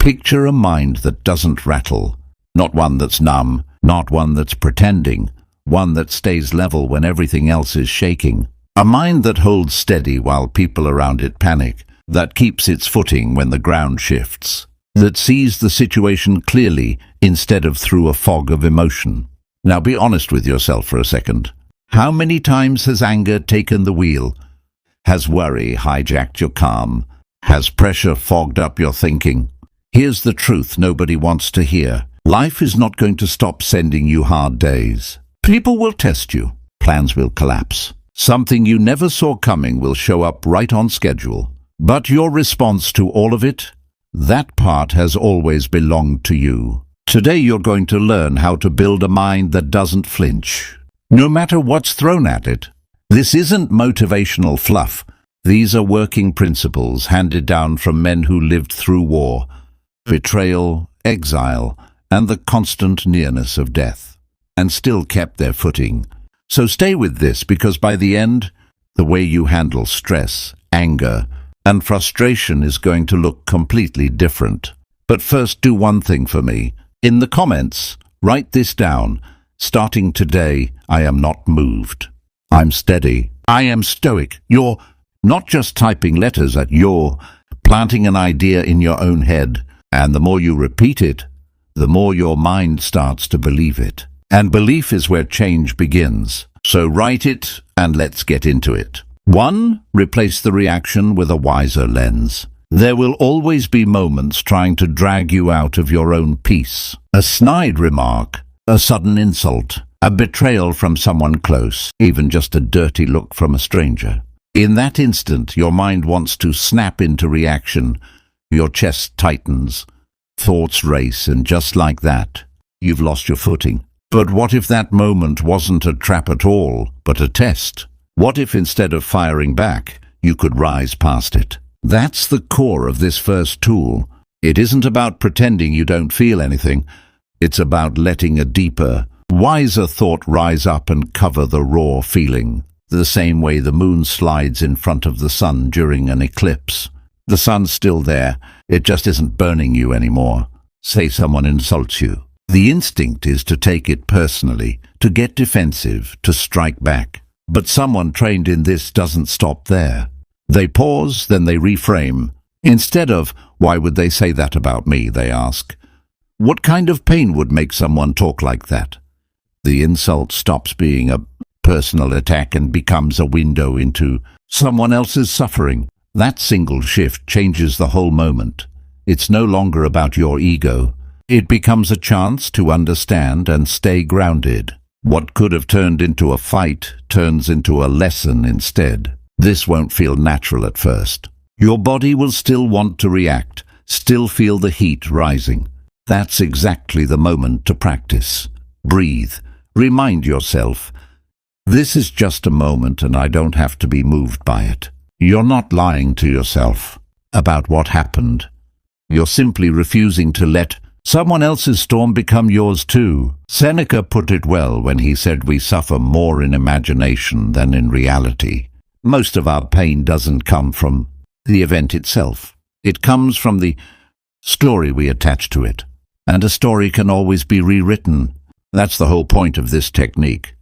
Picture a mind that doesn't rattle, not one that's numb, not one that's pretending, one that stays level when everything else is shaking. A mind that holds steady while people around it panic, that keeps its footing when the ground shifts, that sees the situation clearly instead of through a fog of emotion. Now be honest with yourself for a second. How many times has anger taken the wheel? Has worry hijacked your calm? Has pressure fogged up your thinking? Here's the truth nobody wants to hear. Life is not going to stop sending you hard days. People will test you. Plans will collapse. Something you never saw coming will show up right on schedule. But your response to all of it? That part has always belonged to you. Today you're going to learn how to build a mind that doesn't flinch, no matter what's thrown at it. This isn't motivational fluff. These are working principles handed down from men who lived through war, betrayal, exile, and the constant nearness of death, and still kept their footing. So stay with this, because by the end, the way you handle stress, anger, and frustration is going to look completely different. But first, do one thing for me. In the comments, write this down. Starting today, I am not moved. I'm steady. I am stoic. You're not just typing letters you're planting an idea in your own head. And the more you repeat it, the more your mind starts to believe it. And belief is where change begins. So write it and let's get into it. 1. Replace the reaction with a wiser lens. There will always be moments trying to drag you out of your own peace. A snide remark, a sudden insult, a betrayal from someone close, even just a dirty look from a stranger. In that instant, your mind wants to snap into reaction. Your chest tightens, thoughts race, and just like that, you've lost your footing. But what if that moment wasn't a trap at all, but a test? What if instead of firing back, you could rise past it? That's the core of this first tool. It isn't about pretending you don't feel anything. It's about letting a deeper, wiser thought rise up and cover the raw feeling, the same way the moon slides in front of the sun during an eclipse. The sun's still there, it just isn't burning you anymore. Say someone insults you. The instinct is to take it personally, to get defensive, to strike back. But someone trained in this doesn't stop there. They pause, then they reframe. Instead of, "Why would they say that about me?" they ask, "What kind of pain would make someone talk like that?" The insult stops being a personal attack and becomes a window into someone else's suffering. That single shift changes the whole moment. It's no longer about your ego. It becomes a chance to understand and stay grounded. What could have turned into a fight turns into a lesson instead. This won't feel natural at first. Your body will still want to react, still feel the heat rising. That's exactly the moment to practice. Breathe. Remind yourself, this is just a moment and I don't have to be moved by it. You're not lying to yourself about what happened. You're simply refusing to let someone else's storm become yours too. Seneca put it well when he said we suffer more in imagination than in reality. Most of our pain doesn't come from the event itself. It comes from the story we attach to it. And a story can always be rewritten. That's the whole point of this technique.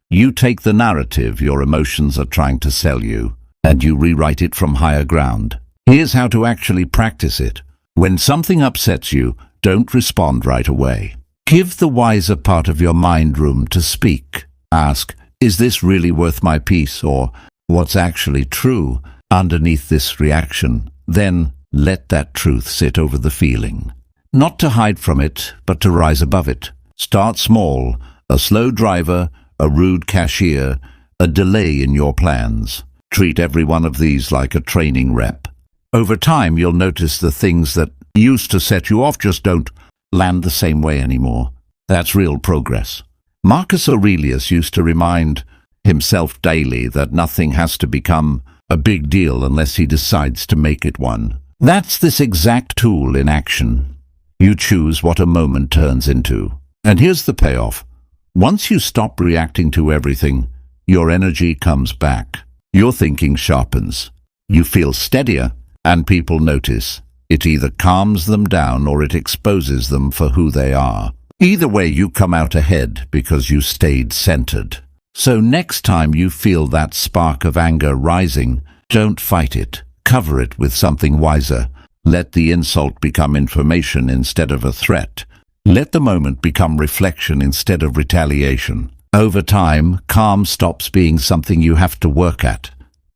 You take the narrative your emotions are trying to sell you, and you rewrite it from higher ground. Here's how to actually practice it. When something upsets you, don't respond right away. Give the wiser part of your mind room to speak. Ask, is this really worth my peace, or what's actually true underneath this reaction? Then let that truth sit over the feeling. Not to hide from it, but to rise above it. Start small, a slow driver, a rude cashier, a delay in your plans. Treat every one of these like a training rep. Over time, you'll notice the things that used to set you off just don't land the same way anymore. That's real progress. Marcus Aurelius used to remind himself daily that nothing has to become a big deal unless he decides to make it one. That's this exact tool in action. You choose what a moment turns into. And here's the payoff. Once you stop reacting to everything, your energy comes back. Your thinking sharpens. You feel steadier, and people notice. It either calms them down or it exposes them for who they are. Either way, you come out ahead because you stayed centered. So next time you feel that spark of anger rising, don't fight it. Cover it with something wiser. Let the insult become information instead of a threat. Let the moment become reflection instead of retaliation. Over time, calm stops being something you have to work at.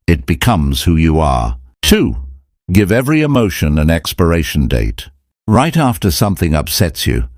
It becomes who you are. 2. Give every emotion an expiration date. Right after something upsets you,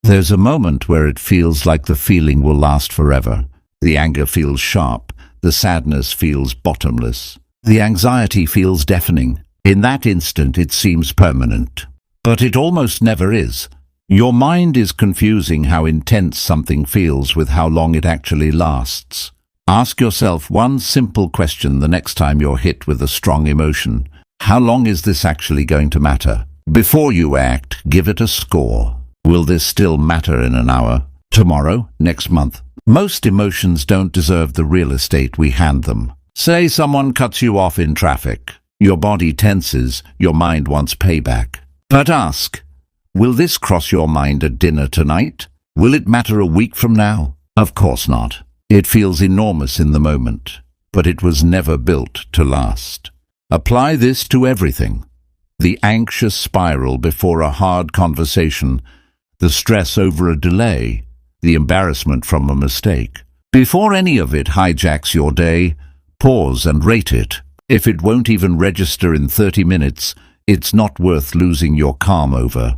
there's a moment where it feels like the feeling will last forever. The anger feels sharp. The sadness feels bottomless. The anxiety feels deafening. In that instant, it seems permanent. But it almost never is. Your mind is confusing how intense something feels with how long it actually lasts. Ask yourself one simple question the next time you're hit with a strong emotion. How long is this actually going to matter? Before you act, give it a score. Will this still matter in an hour? Tomorrow? Next month? Most emotions don't deserve the real estate we hand them. Say someone cuts you off in traffic. Your body tenses, your mind wants payback. But ask, will this cross your mind at dinner tonight? Will it matter a week from now? Of course not. It feels enormous in the moment, but it was never built to last. Apply this to everything. The anxious spiral before a hard conversation, the stress over a delay, the embarrassment from a mistake. Before any of it hijacks your day, pause and rate it. If it won't even register in 30 minutes, it's not worth losing your calm over.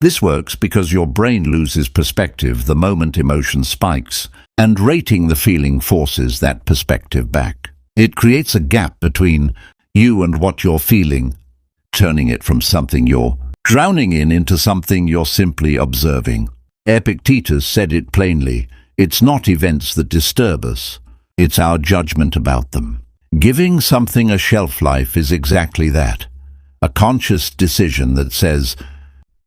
This works because your brain loses perspective the moment emotion spikes, and rating the feeling forces that perspective back. It creates a gap between you and what you're feeling, turning it from something you're drowning in into something you're simply observing. Epictetus said it plainly, it's not events that disturb us, it's our judgment about them. Giving something a shelf life is exactly that. A conscious decision that says,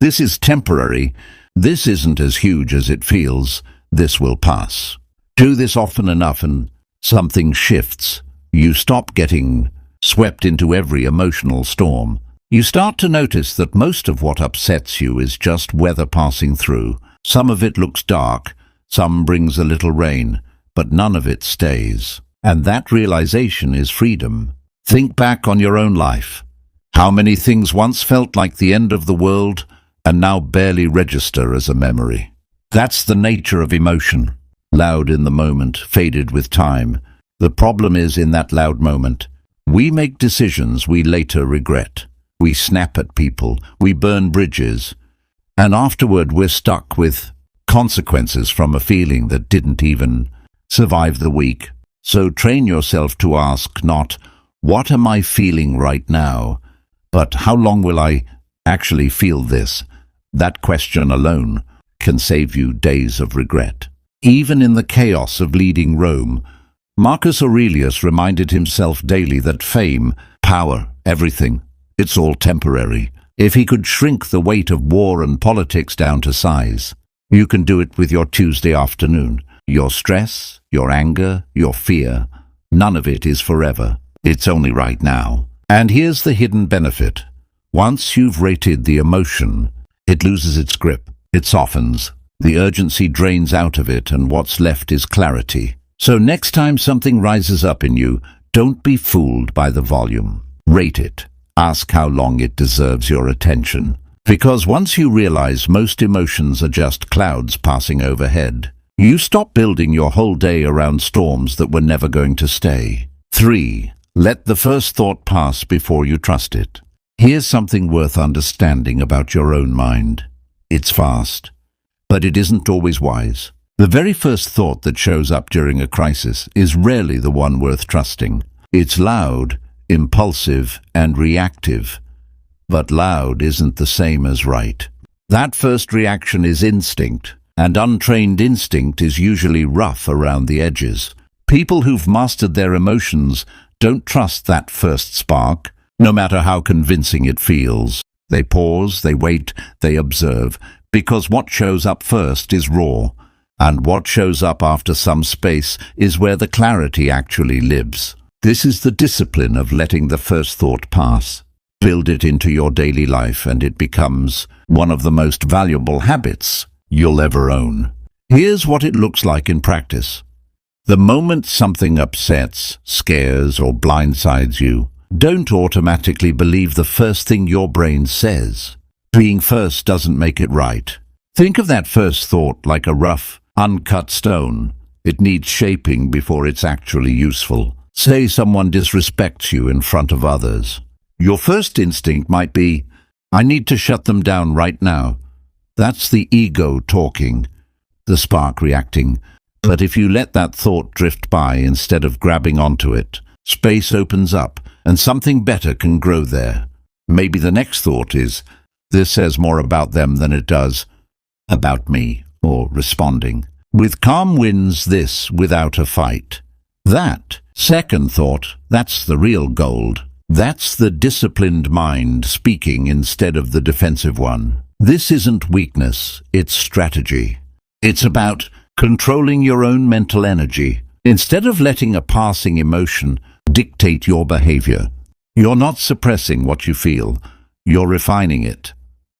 this is temporary, this isn't as huge as it feels, this will pass. Do this often enough and something shifts. You stop getting swept into every emotional storm. You start to notice that most of what upsets you is just weather passing through. Some of it looks dark, some brings a little rain, but none of it stays. And that realization is freedom. Think back on your own life. How many things once felt like the end of the world and now barely register as a memory? That's the nature of emotion. Loud in the moment, faded with time. The problem is, in that loud moment, we make decisions we later regret. We snap at people, we burn bridges, and afterward we're stuck with consequences from a feeling that didn't even survive the week. So train yourself to ask not, what am I feeling right now, but how long will I actually feel this? That question alone can save you days of regret. Even in the chaos of leading Rome, Marcus Aurelius reminded himself daily that fame, power, everything, it's all temporary. If he could shrink the weight of war and politics down to size, you can do it with your Tuesday afternoon. Your stress, your anger, your fear, none of it is forever. It's only right now. And here's the hidden benefit. Once you've rated the emotion, it loses its grip. It softens. The urgency drains out of it, and what's left is clarity. So next time something rises up in you, don't be fooled by the volume. Rate it. Ask how long it deserves your attention. Because once you realize most emotions are just clouds passing overhead, you stop building your whole day around storms that were never going to stay. 3. Let the first thought pass before you trust it. Here's something worth understanding about your own mind. It's fast, but it isn't always wise. The very first thought that shows up during a crisis is rarely the one worth trusting. It's loud, impulsive, and reactive. But loud isn't the same as right. That first reaction is instinct, and untrained instinct is usually rough around the edges. People who've mastered their emotions don't trust that first spark, no matter how convincing it feels. They pause, they wait, they observe, because what shows up first is raw, and what shows up after some space is where the clarity actually lives. This is the discipline of letting the first thought pass. Build it into your daily life and it becomes one of the most valuable habits you'll ever own. Here's what it looks like in practice. The moment something upsets, scares, or blindsides you, don't automatically believe the first thing your brain says. Being first doesn't make it right. Think of that first thought like a rough, uncut stone. It needs shaping before it's actually useful. Say someone disrespects you in front of others. Your first instinct might be, I need to shut them down right now. That's the ego talking, the spark reacting. But if you let that thought drift by instead of grabbing onto it, space opens up and something better can grow there. Maybe the next thought is, this says more about them than it does about me, or responding. With calm wins this without a fight. That second thought, that's the real gold. That's the disciplined mind speaking instead of the defensive one. This isn't weakness, it's strategy. It's about controlling your own mental energy. Instead of letting a passing emotion dictate your behavior, you're not suppressing what you feel, you're refining it,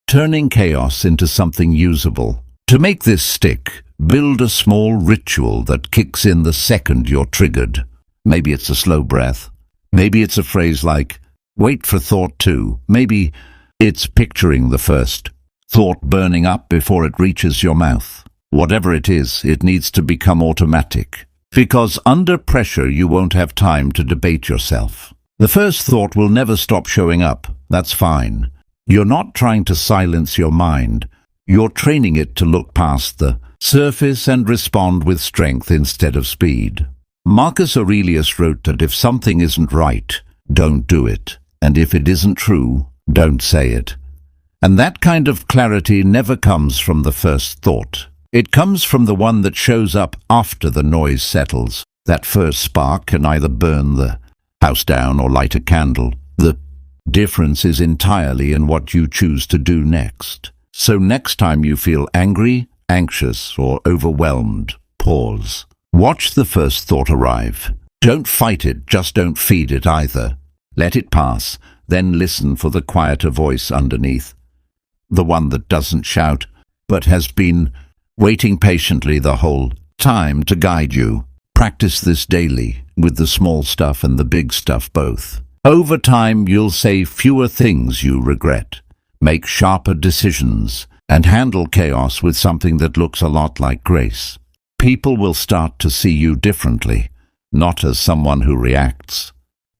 turning chaos into something usable. To make this stick, build a small ritual that kicks in the second you're triggered. Maybe it's a slow breath. Maybe it's a phrase like, wait for thought two. Maybe it's picturing the first thought burning up before it reaches your mouth. Whatever it is, it needs to become automatic. Because under pressure you won't have time to debate yourself. The first thought will never stop showing up. That's fine. You're not trying to silence your mind. You're training it to look past the surface and respond with strength instead of speed. Marcus Aurelius wrote that if something isn't right, don't do it. And if it isn't true, don't say it. And that kind of clarity never comes from the first thought. It comes from the one that shows up after the noise settles. That first spark can either burn the house down or light a candle. The difference is entirely in what you choose to do next. So next time you feel angry, anxious, or overwhelmed, pause. Watch the first thought arrive. Don't fight it, just don't feed it either. Let it pass, then listen for the quieter voice underneath. The one that doesn't shout, but has been waiting patiently the whole time to guide you. Practice this daily, with the small stuff and the big stuff both. Over time, you'll say fewer things you regret, make sharper decisions, and handle chaos with something that looks a lot like grace. People will start to see you differently, not as someone who reacts,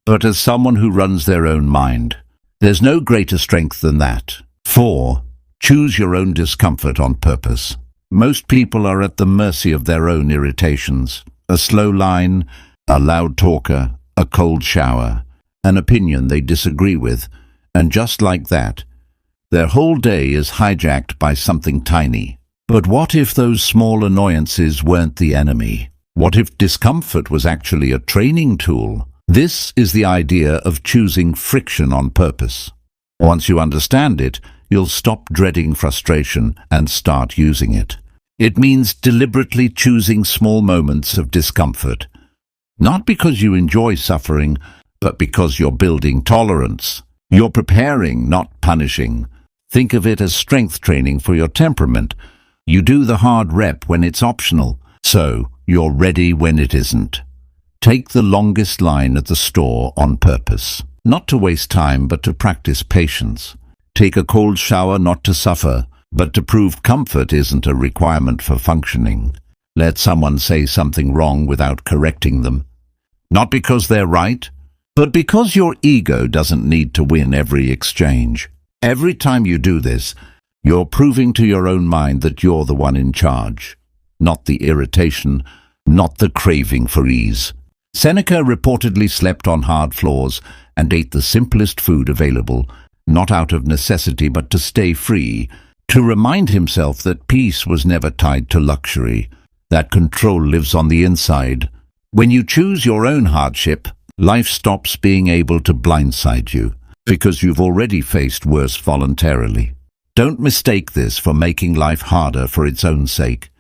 but as someone who runs their own mind. There's no greater strength than that. 4. Choose your own discomfort on purpose. Most people are at the mercy of their own irritations. A slow line, a loud talker, a cold shower, an opinion they disagree with, and just like that, their whole day is hijacked by something tiny. But what if those small annoyances weren't the enemy? What if discomfort was actually a training tool? This is the idea of choosing friction on purpose. Once you understand it, you'll stop dreading frustration and start using it. It means deliberately choosing small moments of discomfort, not because you enjoy suffering, but because you're building tolerance. You're preparing, not punishing. Think of it as strength training for your temperament. You do the hard rep when it's optional, so you're ready when it isn't. Take the longest line at the store on purpose, not to waste time but to practice patience. Take a cold shower not to suffer, but to prove comfort isn't a requirement for functioning. Let someone say something wrong without correcting them. Not because they're right, but because your ego doesn't need to win every exchange. Every time you do this, you're proving to your own mind that you're the one in charge, not the irritation, not the craving for ease. Seneca reportedly slept on hard floors and ate the simplest food available, not out of necessity but to stay free, to remind himself that peace was never tied to luxury, that control lives on the inside. When you choose your own hardship, life stops being able to blindside you, because you've already faced worse voluntarily. Don't mistake this for making life harder for its own sake.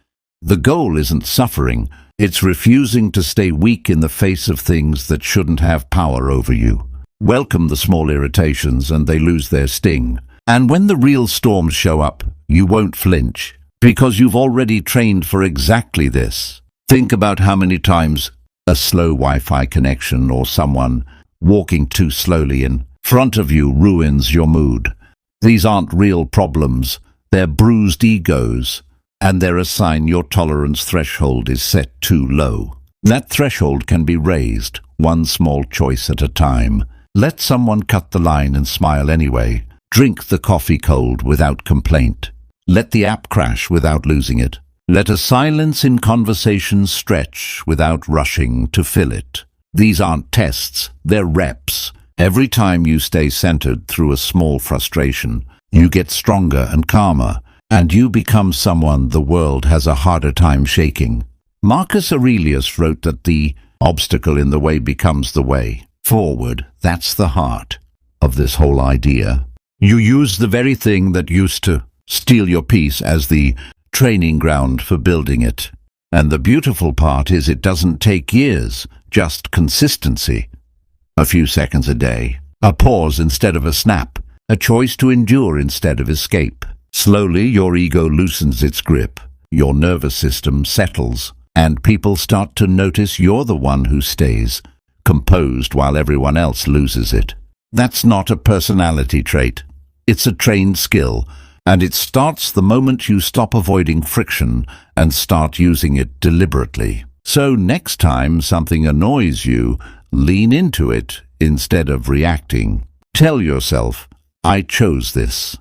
The goal isn't suffering, it's refusing to stay weak in the face of things that shouldn't have power over you. Welcome the small irritations and they lose their sting. And when the real storms show up, you won't flinch, because you've already trained for exactly this. Think about how many times a slow Wi-Fi connection or someone walking too slowly in front of you ruins your mood. These aren't real problems, they're bruised egos, and they're a sign your tolerance threshold is set too low. That threshold can be raised, one small choice at a time. Let someone cut the line and smile anyway. Drink the coffee cold without complaint. Let the app crash without losing it. Let a silence in conversation stretch without rushing to fill it. These aren't tests, they're reps. Every time you stay centered through a small frustration, you get stronger and calmer, and you become someone the world has a harder time shaking. Marcus Aurelius wrote that the obstacle in the way becomes the way forward. That's the heart of this whole idea. You use the very thing that used to steal your peace as the training ground for building it. And the beautiful part is it doesn't take years, just consistency. A few seconds a day, a pause instead of a snap, a choice to endure instead of escape. Slowly your ego loosens its grip, your nervous system settles, and people start to notice you're the one who stays composed while everyone else loses it. That's not a personality trait. It's a trained skill, and it starts the moment you stop avoiding friction and start using it deliberately. So next time something annoys you, lean into it instead of reacting. Tell yourself, I chose this.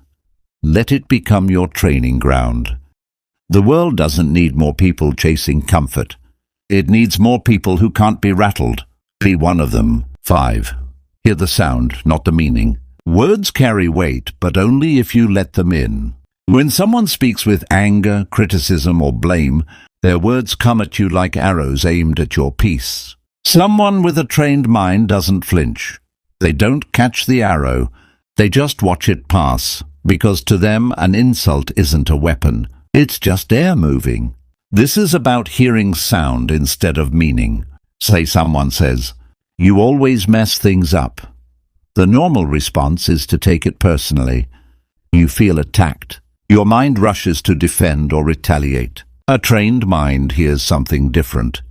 Let it become your training ground. The world doesn't need more people chasing comfort. It needs more people who can't be rattled. Be one of them. 5. Hear the sound, not the meaning. Words carry weight, but only if you let them in. When someone speaks with anger, criticism, or blame, their words come at you like arrows aimed at your peace. Someone with a trained mind doesn't flinch. They don't catch the arrow. They just watch it pass, because to them an insult isn't a weapon. It's just air moving. This is about hearing sound instead of meaning. Say someone says, "You always mess things up." The normal response is to take it personally. You feel attacked. Your mind rushes to defend or retaliate. A trained mind hears something different.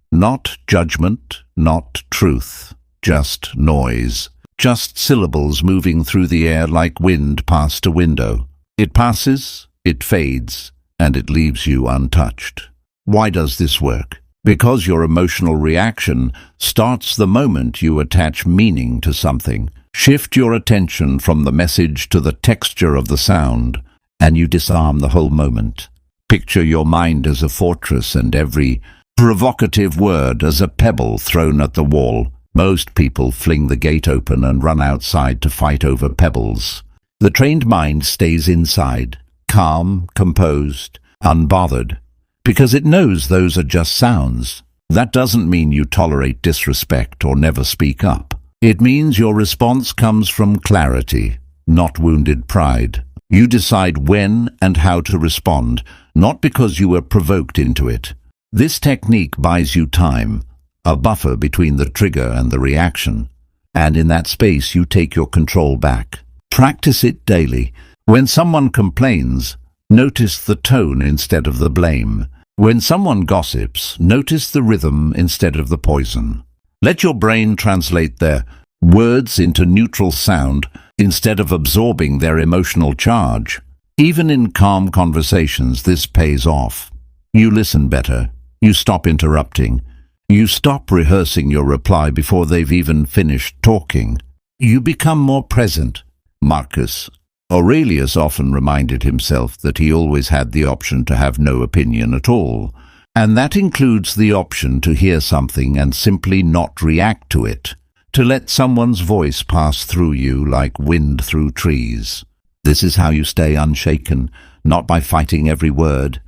Not judgment, not truth, just noise. Just syllables moving through the air like wind past a window. It passes, it fades, and it leaves you untouched. Why does this work? Because your emotional reaction starts the moment you attach meaning to something. Shift your attention from the message to the texture of the sound, and you disarm the whole moment. Picture your mind as a fortress and every provocative word as a pebble thrown at the wall. Most people fling the gate open and run outside to fight over pebbles. The trained mind stays inside, calm, composed, unbothered, because it knows those are just sounds. That doesn't mean you tolerate disrespect or never speak up. It means your response comes from clarity, not wounded pride. You decide when and how to respond, not because you were provoked into it. This technique buys you time, a buffer between the trigger and the reaction, and in that space you take your control back. Practice it daily. When someone complains, notice the tone instead of the blame. When someone gossips, notice the rhythm instead of the poison. Let your brain translate their words into neutral sound instead of absorbing their emotional charge. Even in calm conversations, this pays off. You listen better. You stop interrupting. You stop rehearsing your reply before they've even finished talking. You become more present. Marcus Aurelius often reminded himself that he always had the option to have no opinion at all, and that includes the option to hear something and simply not react to it, to let someone's voice pass through you like wind through trees. This is how you stay unshaken, not by fighting every word,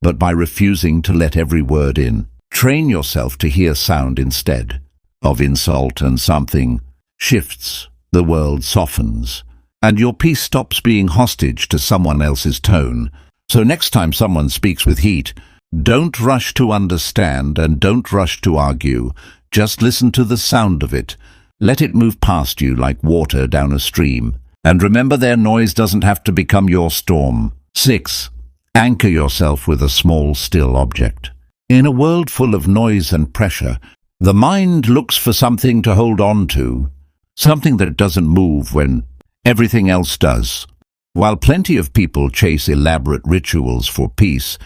but by refusing to let every word in. Train yourself to hear sound instead of insult, and something shifts, the world softens, and your peace stops being hostage to someone else's tone. So next time someone speaks with heat, don't rush to understand and don't rush to argue. Just listen to the sound of it. Let it move past you like water down a stream. And remember, their noise doesn't have to become your storm. 6. Anchor yourself with a small, still object. In a world full of noise and pressure, the mind looks for something to hold on to, something that doesn't move when everything else does. While plenty of people chase elaborate rituals for peace,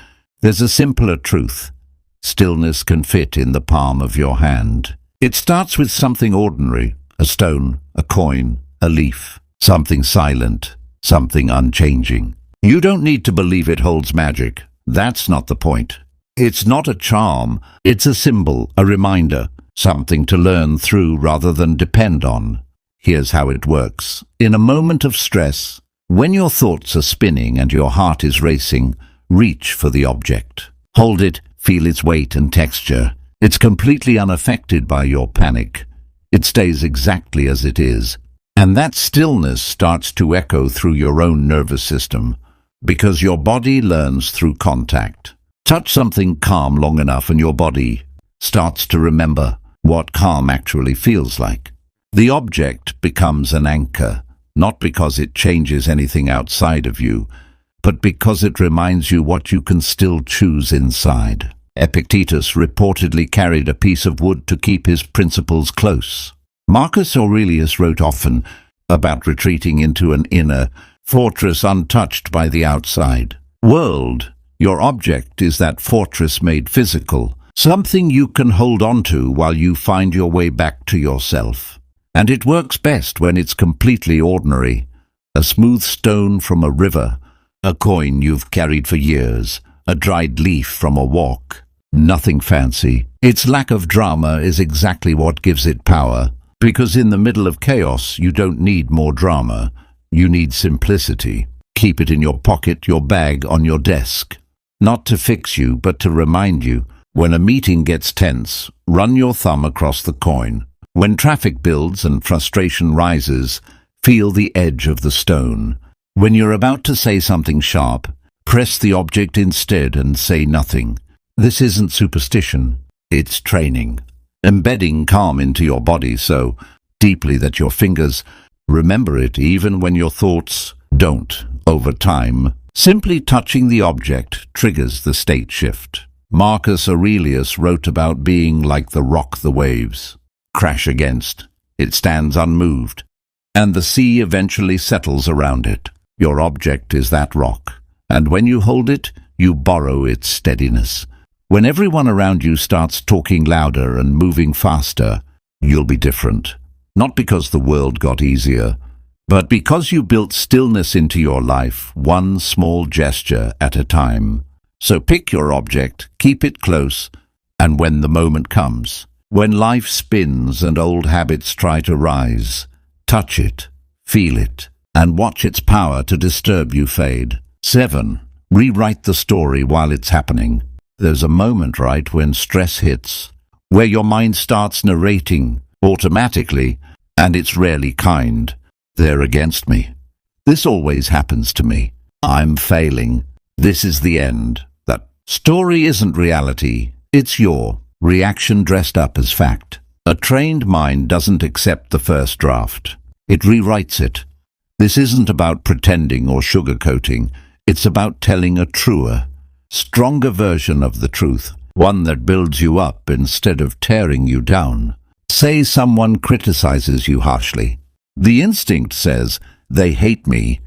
there's a simpler truth. Stillness can fit in the palm of your hand. It starts with something ordinary, a stone, a coin, a leaf, something silent, something unchanging. You don't need to believe it holds magic. That's not the point. It's not a charm, it's a symbol, a reminder, something to learn through rather than depend on. Here's how it works. In a moment of stress, when your thoughts are spinning and your heart is racing, reach for the object. Hold it, feel its weight and texture. It's completely unaffected by your panic. It stays exactly as it is. And that stillness starts to echo through your own nervous system, because your body learns through contact. Touch something calm long enough and your body starts to remember what calm actually feels like. The object becomes an anchor, not because it changes anything outside of you, but because it reminds you what you can still choose inside. Epictetus reportedly carried a piece of wood to keep his principles close. Marcus Aurelius wrote often about retreating into an inner fortress untouched by the outside world. Your object is that fortress made physical, something you can hold on to while you find your way back to yourself. And it works best when it's completely ordinary. A smooth stone from a river, a coin you've carried for years, a dried leaf from a walk. Nothing fancy. Its lack of drama is exactly what gives it power, because in the middle of chaos you don't need more drama, you need simplicity. Keep it in your pocket, your bag, on your desk. Not to fix you, but to remind you. When a meeting gets tense, run your thumb across the coin. When traffic builds and frustration rises, feel the edge of the stone. When you're about to say something sharp, press the object instead and say nothing. This isn't superstition, it's training. Embedding calm into your body so deeply that your fingers remember it even when your thoughts don't. Over time, simply touching the object triggers the state shift. Marcus Aurelius wrote about being like the rock the waves crash against. It stands unmoved, and the sea eventually settles around it. Your object is that rock, and when you hold it, you borrow its steadiness. When everyone around you starts talking louder and moving faster, you'll be different. Not because the world got easier, but because you built stillness into your life, one small gesture at a time. So pick your object, keep it close, and when the moment comes, when life spins and old habits try to rise, touch it, feel it, and watch its power to disturb you fade. 7. Rewrite the story while it's happening. There's a moment, right, when stress hits, where your mind starts narrating automatically, and it's rarely kind. They're against me. This always happens to me. I'm failing. This is the end. That story isn't reality. It's your reaction dressed up as fact. A trained mind doesn't accept the first draft. It rewrites it. This isn't about pretending or sugarcoating. It's about telling a truer, stronger version of the truth, one that builds you up instead of tearing you down. Say someone criticizes you harshly. The instinct says, they hate me,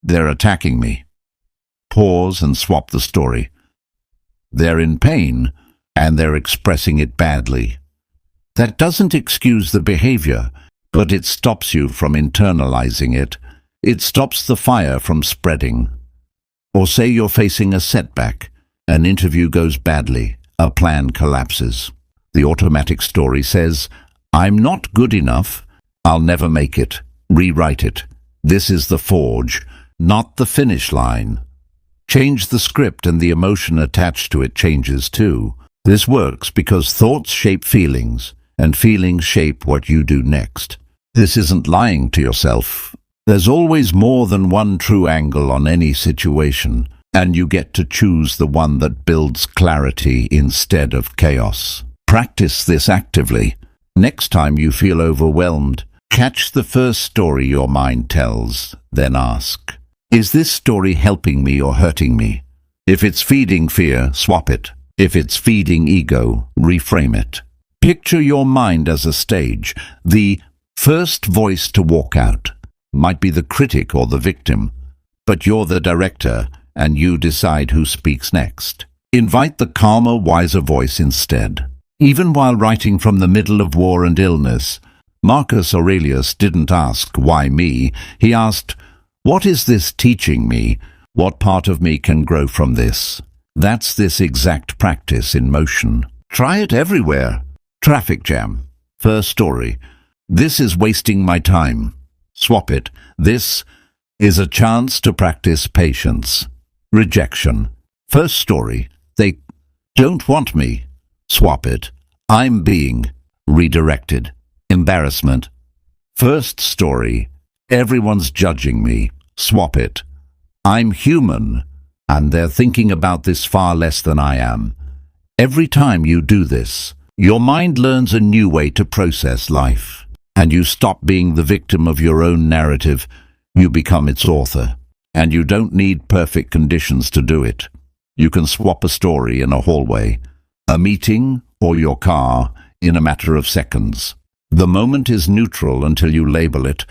they're attacking me. Pause and swap the story. They're in pain, and they're expressing it badly. That doesn't excuse the behavior, but it stops you from internalizing it. It stops the fire from spreading. Or say you're facing a setback. An interview goes badly. A plan collapses. The automatic story says, I'm not good enough. I'll never make it. Rewrite it. This is the forge, not the finish line. Change the script and the emotion attached to it changes too. This works because thoughts shape feelings, and feelings shape what you do next. This isn't lying to yourself. There's always more than one true angle on any situation, and you get to choose the one that builds clarity instead of chaos. Practice this actively. Next time you feel overwhelmed, catch the first story your mind tells, then ask, is this story helping me or hurting me? If it's feeding fear, swap it. If it's feeding ego, reframe it. Picture your mind as a stage. The first voice to walk out might be the critic or the victim, but you're the director and you decide who speaks next. Invite the calmer, wiser voice instead. Even while writing from the middle of war and illness, Marcus Aurelius didn't ask, why me? He asked, what is this teaching me? What part of me can grow from this? That's this exact practice in motion. Try it everywhere. Traffic jam. First story. This is wasting my time. Swap it. This is a chance to practice patience. Rejection. First story. They don't want me. Swap it. I'm being redirected. Embarrassment. First story. Everyone's judging me. Swap it. I'm human, and they're thinking about this far less than I am. Every time you do this, your mind learns a new way to process life, and you stop being the victim of your own narrative. You become its author, and you don't need perfect conditions to do it. You can swap a story in a hallway, a meeting, or your car in a matter of seconds. The moment is neutral until you label it,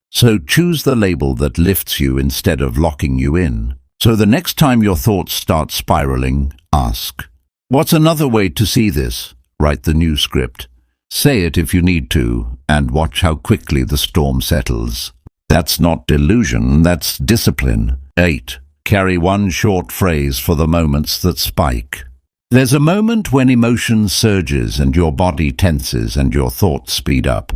so choose the label that lifts you instead of locking you in. So the next time your thoughts start spiraling, ask, what's another way to see this? Write the new script. Say it if you need to, and watch how quickly the storm settles. That's not delusion, that's discipline. 8. Carry one short phrase for the moments that spike. There's a moment when emotion surges and your body tenses and your thoughts speed up.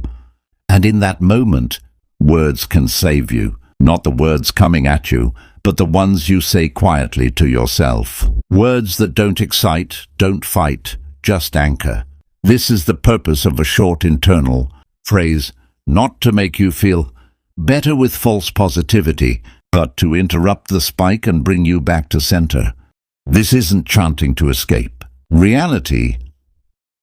And in that moment, words can save you. Not the words coming at you, but the ones you say quietly to yourself. Words that don't excite, don't fight, just anchor. This is the purpose of a short internal phrase, not to make you feel better with false positivity, but to interrupt the spike and bring you back to center. This isn't chanting to escape reality.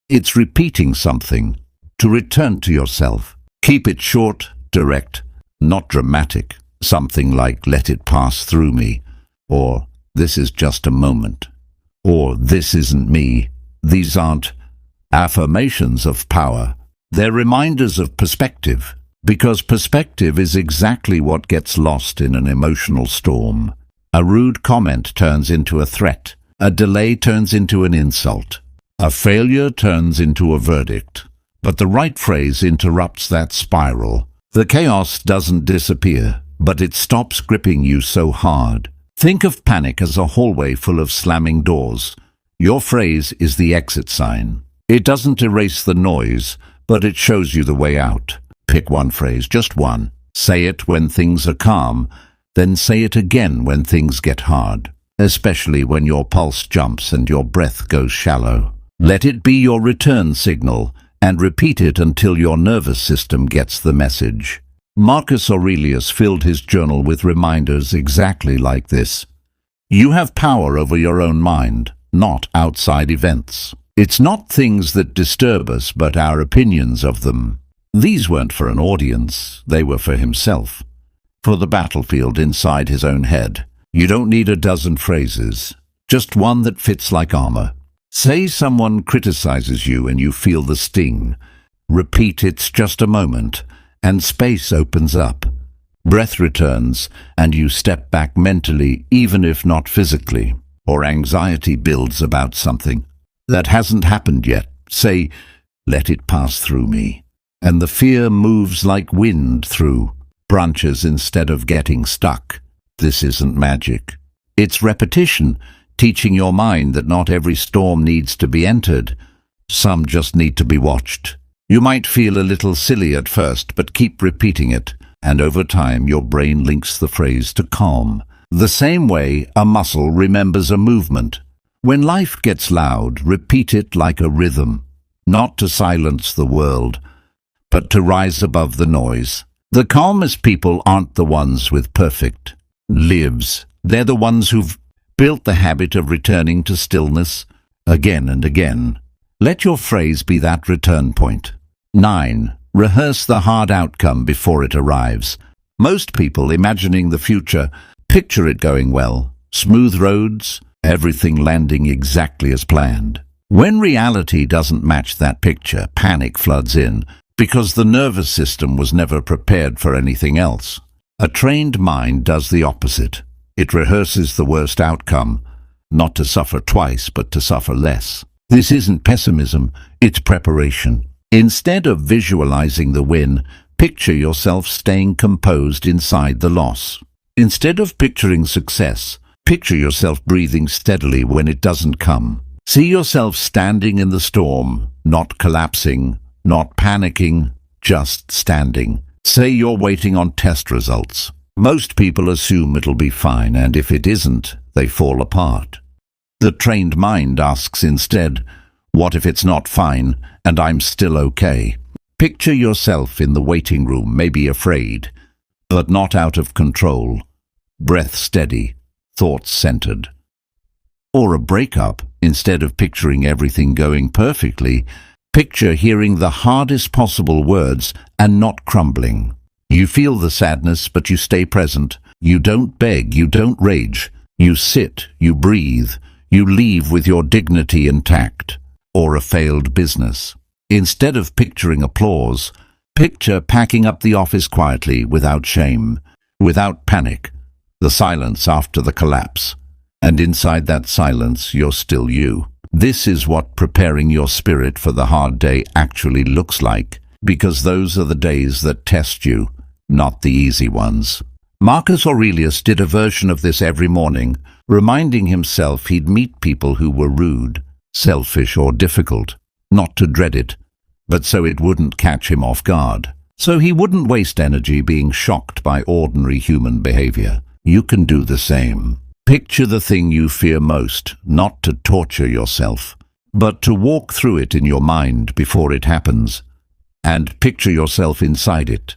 It's repeating something to return to yourself. Keep it short, direct, not dramatic. Something like, let it pass through me, or this is just a moment, or this isn't me. These aren't affirmations of power. They're reminders of perspective, because perspective is exactly what gets lost in an emotional storm. A rude comment turns into a threat. A delay turns into an insult. A failure turns into a verdict. But the right phrase interrupts that spiral. The chaos doesn't disappear, but it stops gripping you so hard. Think of panic as a hallway full of slamming doors. Your phrase is the exit sign. It doesn't erase the noise, but it shows you the way out. Pick one phrase, just one. Say it when things are calm, then say it again when things get hard, especially when your pulse jumps and your breath goes shallow. Let it be your return signal, and repeat it until your nervous system gets the message. Marcus Aurelius filled his journal with reminders exactly like this. You have power over your own mind, not outside events. It's not things that disturb us, but our opinions of them. These weren't for an audience, they were for himself, for the battlefield inside his own head. You don't need a dozen phrases, just one that fits like armor. Say someone criticizes you and you feel the sting. Repeat, it's just a moment, and space opens up. Breath returns, and you step back mentally, even if not physically. Or anxiety builds about something that hasn't happened yet. Say, let it pass through me. And the fear moves like wind through branches instead of getting stuck. This isn't magic. It's repetition, teaching your mind that not every storm needs to be entered. Some just need to be watched. You might feel a little silly at first, but keep repeating it, and over time your brain links the phrase to calm. The same way a muscle remembers a movement. When life gets loud, repeat it like a rhythm, not to silence the world, but to rise above the noise. The calmest people aren't the ones with perfect lives. They're the ones who've built the habit of returning to stillness again and again. Let your phrase be that return point. 9. Rehearse the hard outcome before it arrives. Most people imagining the future picture it going well, smooth roads, everything landing exactly as planned. When reality doesn't match that picture, panic floods in because the nervous system was never prepared for anything else. A trained mind does the opposite. It rehearses the worst outcome, not to suffer twice, but to suffer less. This isn't pessimism, it's preparation. Instead of visualizing the win, picture yourself staying composed inside the loss. Instead of picturing success, picture yourself breathing steadily when it doesn't come. See yourself standing in the storm, not collapsing, not panicking, just standing. Say you're waiting on test results. Most people assume it'll be fine, and if it isn't, they fall apart. The trained mind asks instead, what if it's not fine, and I'm still okay? Picture yourself in the waiting room, maybe afraid, but not out of control. Breath steady, thoughts centered. Or a breakup, instead of picturing everything going perfectly, picture hearing the hardest possible words and not crumbling. You feel the sadness, but you stay present. You don't beg, you don't rage. You sit, you breathe, you leave with your dignity intact. Or a failed business. Instead of picturing applause, picture packing up the office quietly, without shame, without panic. The silence after the collapse. And inside that silence, you're still you. This is what preparing your spirit for the hard day actually looks like, because those are the days that test you, not the easy ones. Marcus Aurelius did a version of this every morning, reminding himself he'd meet people who were rude, selfish or difficult, not to dread it, but so it wouldn't catch him off guard. So he wouldn't waste energy being shocked by ordinary human behavior. You can do the same. Picture the thing you fear most, not to torture yourself, but to walk through it in your mind before it happens, and picture yourself inside it.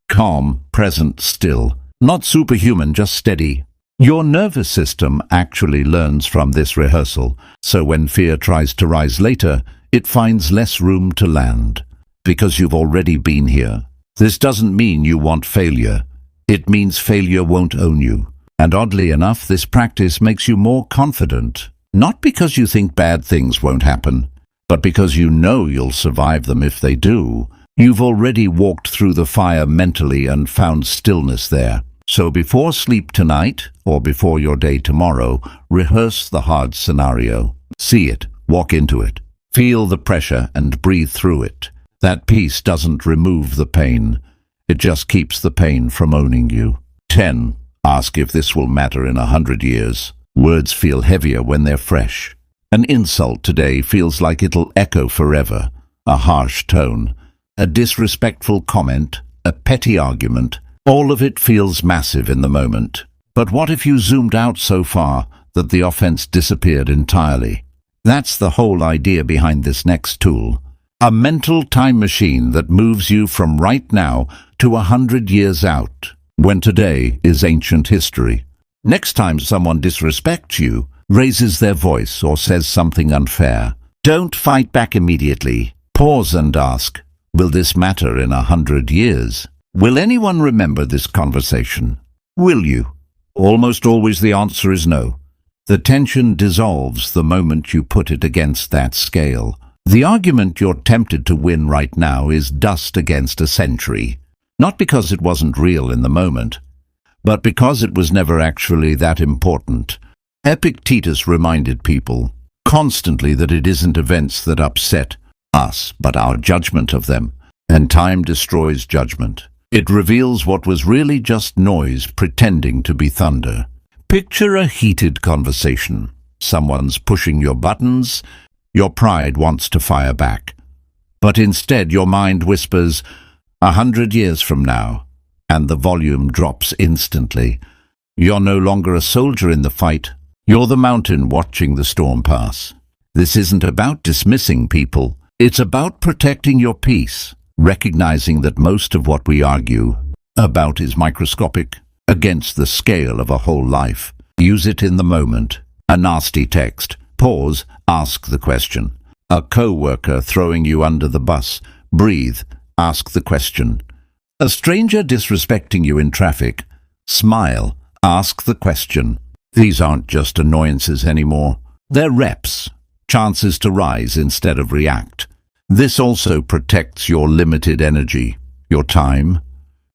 Calm, present, still. Not superhuman, just steady. Your nervous system actually learns from this rehearsal, so when fear tries to rise later, it finds less room to land, because you've already been here. This doesn't mean you want failure. It means failure won't own you. And oddly enough, this practice makes you more confident, not because you think bad things won't happen, but because you know you'll survive them if they do. You've already walked through the fire mentally and found stillness there. So before sleep tonight, or before your day tomorrow, rehearse the hard scenario. See it, walk into it. Feel the pressure and breathe through it. That peace doesn't remove the pain. It just keeps the pain from owning you. 10. Ask if this will matter in 100 years. Words feel heavier when they're fresh. An insult today feels like it'll echo forever. A harsh tone, a disrespectful comment, a petty argument, all of it feels massive in the moment. But what if you zoomed out so far that the offense disappeared entirely? That's the whole idea behind this next tool. A mental time machine that moves you from right now to 100 years out, when today is ancient history. Next time someone disrespects you, raises their voice, or says something unfair, don't fight back immediately. Pause and ask, will this matter in 100 years? Will anyone remember this conversation? Will you? Almost always the answer is no. The tension dissolves the moment you put it against that scale. The argument you're tempted to win right now is dust against a century. Not because it wasn't real in the moment, but because it was never actually that important. Epictetus reminded people constantly that it isn't events that upset us, but our judgment of them. And time destroys judgment. It reveals what was really just noise pretending to be thunder. Picture a heated conversation. Someone's pushing your buttons. Your pride wants to fire back. But instead your mind whispers, 100 years from now, and the volume drops instantly. You're no longer a soldier in the fight. You're the mountain watching the storm pass. This isn't about dismissing people. It's about protecting your peace, recognizing that most of what we argue about is microscopic against the scale of a whole life. Use it in the moment. A nasty text. Pause. Ask the question. A co-worker throwing you under the bus. Breathe. ask the question. A stranger disrespecting you in traffic, smile, ask the question. These aren't just annoyances anymore. They're reps, chances to rise instead of react. This also protects your limited energy, your time,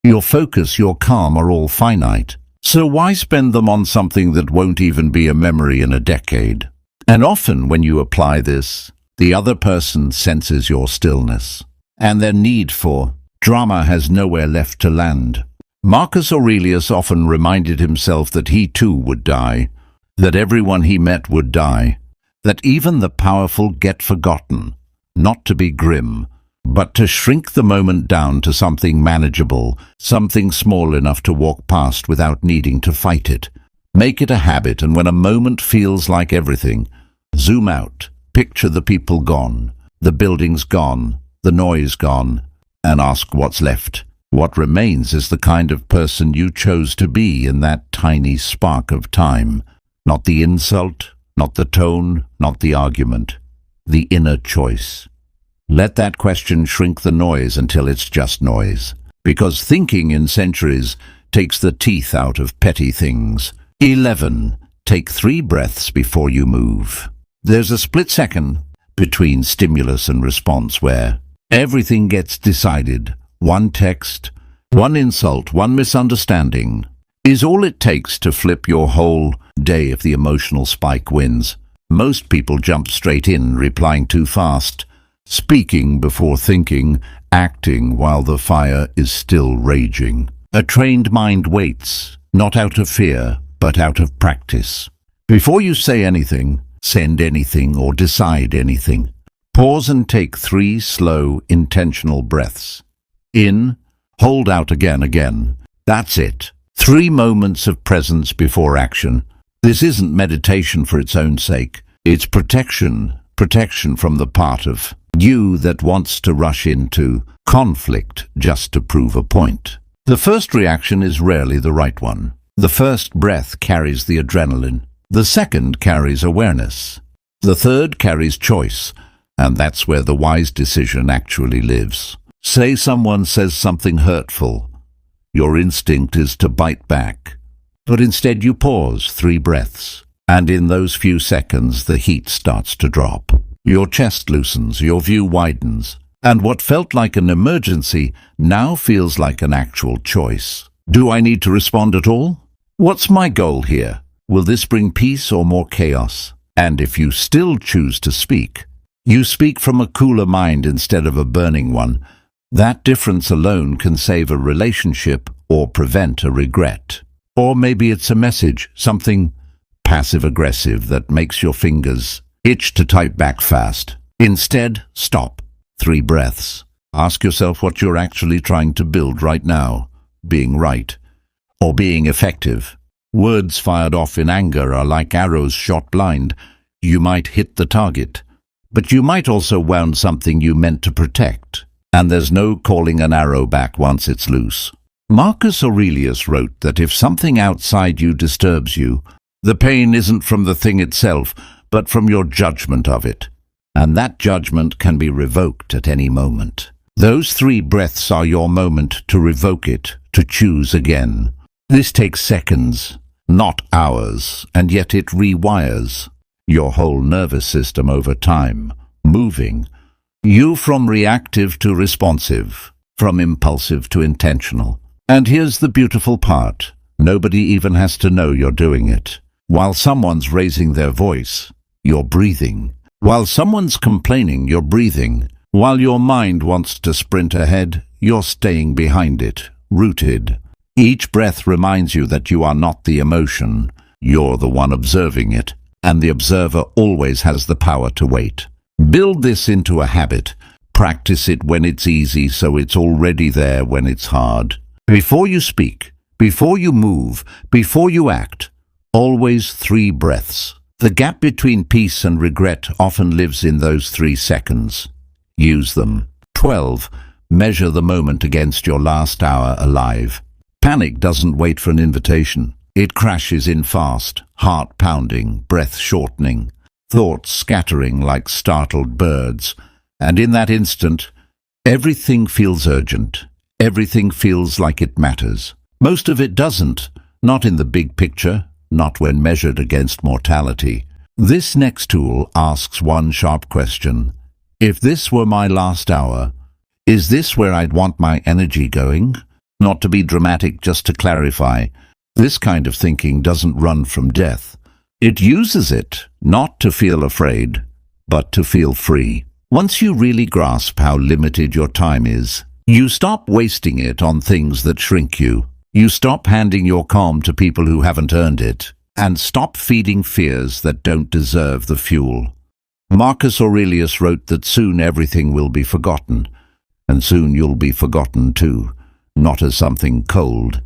your focus, your calm are all finite. So why spend them on something that won't even be a memory in a decade? And often when you apply this, the other person senses your stillness, and their need for drama has nowhere left to land. Marcus Aurelius often reminded himself that he too would die, that everyone he met would die, that even the powerful get forgotten, not to be grim, but to shrink the moment down to something manageable, something small enough to walk past without needing to fight it. Make it a habit, and when a moment feels like everything, zoom out, picture the people gone, the buildings gone, the noise gone, and ask what's left. What remains is the kind of person you chose to be in that tiny spark of time. Not the insult, not the tone, not the argument. The inner choice. Let that question shrink the noise until it's just noise. Because thinking in centuries takes the teeth out of petty things. 11. Take 3 breaths before you move. There's a split second between stimulus and response where everything gets decided. One text, one insult, one misunderstanding is all it takes to flip your whole day if the emotional spike wins. Most people jump straight in, replying too fast, speaking before thinking, acting while the fire is still raging. A trained mind waits, not out of fear, but out of practice. Before you say anything, send anything, or decide anything, pause and take 3 slow, intentional breaths. In, hold out again. That's it. 3 moments of presence before action. This isn't meditation for its own sake. It's protection from the part of you that wants to rush into conflict just to prove a point. The first reaction is rarely the right one. The first breath carries the adrenaline. The second carries awareness. The third carries choice, and that's where the wise decision actually lives. Say someone says something hurtful. Your instinct is to bite back, but instead you pause 3 breaths, and in those few seconds the heat starts to drop. Your chest loosens, your view widens, and what felt like an emergency now feels like an actual choice. Do I need to respond at all? What's my goal here? Will this bring peace or more chaos? And if you still choose to speak, you speak from a cooler mind instead of a burning one. That difference alone can save a relationship or prevent a regret. Or maybe it's a message, something passive-aggressive that makes your fingers itch to type back fast. Instead, stop. 3 breaths. Ask yourself what you're actually trying to build right now. Being right. Or being effective. Words fired off in anger are like arrows shot blind. You might hit the target, but you might also wound something you meant to protect. And there's no calling an arrow back once it's loose. Marcus Aurelius wrote that if something outside you disturbs you, the pain isn't from the thing itself, but from your judgment of it. And that judgment can be revoked at any moment. Those 3 breaths are your moment to revoke it, to choose again. This takes seconds, not hours, and yet it rewires your whole nervous system over time, moving you from reactive to responsive, from impulsive to intentional. And here's the beautiful part. Nobody even has to know you're doing it. While someone's raising their voice, you're breathing. While someone's complaining, you're breathing. While your mind wants to sprint ahead, you're staying behind it, rooted. Each breath reminds you that you are not the emotion. You're the one observing it, and the observer always has the power to wait. Build this into a habit. Practice it when it's easy so it's already there when it's hard. Before you speak, before you move, before you act, always 3 breaths. The gap between peace and regret often lives in those 3 seconds. Use them. 12. Measure the moment against your last hour alive. Panic doesn't wait for an invitation. It crashes in fast, heart pounding, breath shortening, thoughts scattering like startled birds. And in that instant, Everything feels urgent. Everything feels like it matters. Most of it doesn't, not in the big picture, not when measured against mortality. This next tool asks one sharp question. If this were my last hour, is this where I'd want my energy going? Not to be dramatic, just to clarify, this kind of thinking doesn't run from death. It uses it not to feel afraid, but to feel free. Once you really grasp how limited your time is, you stop wasting it on things that shrink you. You stop handing your calm to people who haven't earned it, and stop feeding fears that don't deserve the fuel. Marcus Aurelius wrote that soon everything will be forgotten, and soon you'll be forgotten too, not as something cold,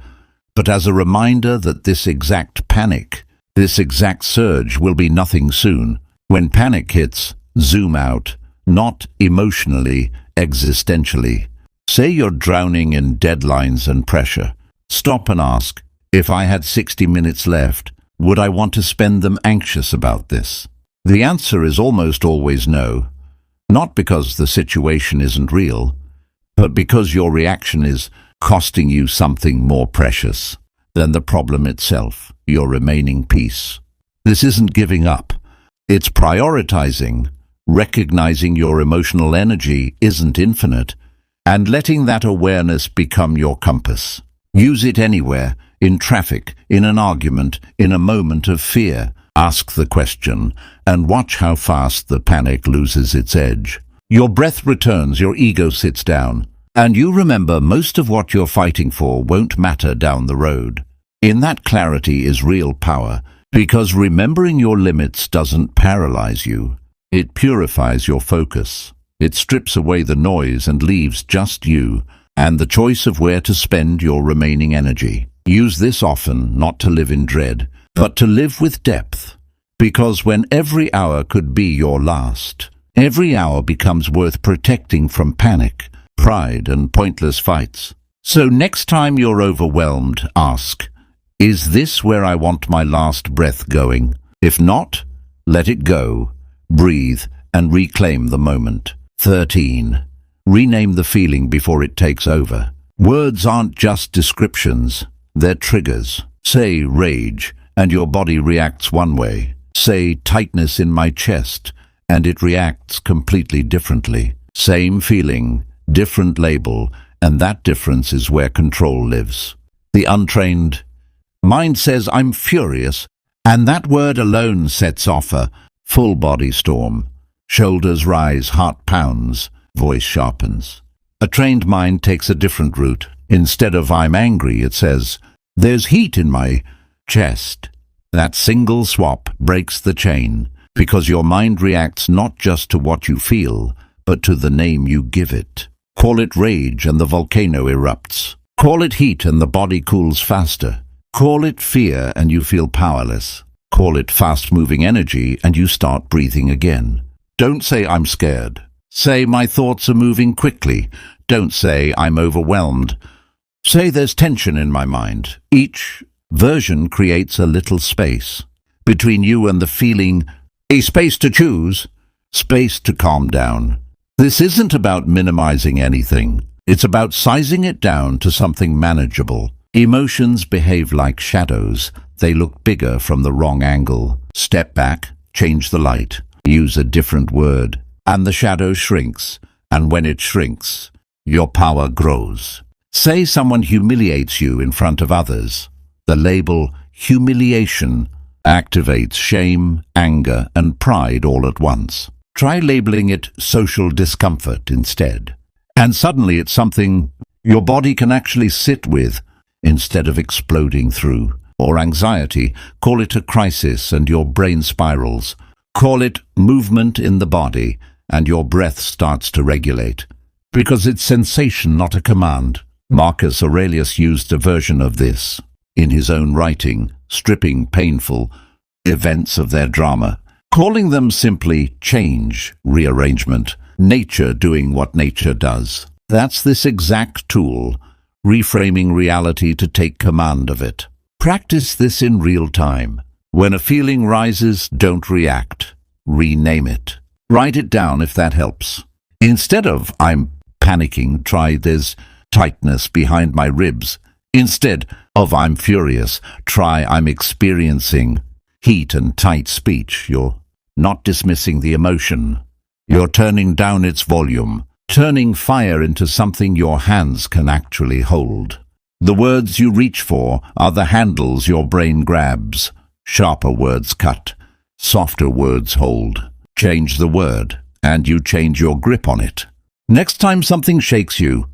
but as a reminder that this exact panic, this exact surge will be nothing soon. When panic hits, zoom out, not emotionally, existentially. Say you're drowning in deadlines and pressure. Stop and ask, if I had 60 minutes left, would I want to spend them anxious about this? The answer is almost always no, not because the situation isn't real, but because your reaction is costing you something more precious than the problem itself, your remaining peace. This isn't giving up. It's prioritizing, recognizing your emotional energy isn't infinite, and letting that awareness become your compass. Use it anywhere, in traffic, in an argument, in a moment of fear. Ask the question, and watch how fast the panic loses its edge. Your breath returns, your ego sits down, and you remember most of what you're fighting for won't matter down the road. In that clarity is real power, because remembering your limits doesn't paralyze you. It purifies your focus. It strips away the noise and leaves just you, and the choice of where to spend your remaining energy. Use this often, not to live in dread, but to live with depth. Because when every hour could be your last, every hour becomes worth protecting from panic, pride, and pointless fights. So next time you're overwhelmed, ask, is this where I want my last breath going? If not, let it go, breathe, and reclaim the moment. 13. Rename the feeling before it takes over. Words aren't just descriptions, they're triggers. Say rage, and your body reacts one way. Say tightness in my chest, and it reacts completely differently. Same feeling, different label, and that difference is where control lives. The untrained mind says, I'm furious, and that word alone sets off a full body storm. Shoulders rise, heart pounds, voice sharpens. A trained mind takes a different route. Instead of I'm angry, it says, there's heat in my chest. That single swap breaks the chain, because your mind reacts not just to what you feel, but to the name you give it. Call it rage and the volcano erupts. Call it heat and the body cools faster. Call it fear and you feel powerless. Call it fast-moving energy and you start breathing again. Don't say I'm scared. Say my thoughts are moving quickly. Don't say I'm overwhelmed. Say there's tension in my mind. Each version creates a little space between you and the feeling, a space to choose, space to calm down. This isn't about minimizing anything. It's about sizing it down to something manageable. Emotions behave like shadows. They look bigger from the wrong angle. Step back, change the light, use a different word, and the shadow shrinks. And when it shrinks, your power grows. Say someone humiliates you in front of others. The label humiliation activates shame, anger, and pride all at once. Try labeling it social discomfort instead. And suddenly it's something your body can actually sit with instead of exploding through. Or anxiety, call it a crisis and your brain spirals. Call it movement in the body and your breath starts to regulate. Because it's sensation, not a command. Marcus Aurelius used a version of this in his own writing, stripping painful events of their drama, calling them simply change, rearrangement, nature doing what nature does. That's this exact tool, reframing reality to take command of it. Practice this in real time. When a feeling rises, don't react. Rename it. Write it down if that helps. Instead of I'm panicking, try "there's tightness behind my ribs." Instead of "I'm furious," try "I'm experiencing heat and tight speech." You're not dismissing the emotion. You're turning down its volume, turning fire into something your hands can actually hold. The words you reach for are the handles your brain grabs. Sharper words cut, softer words hold. Change the word, and you change your grip on it. Next time something shakes you,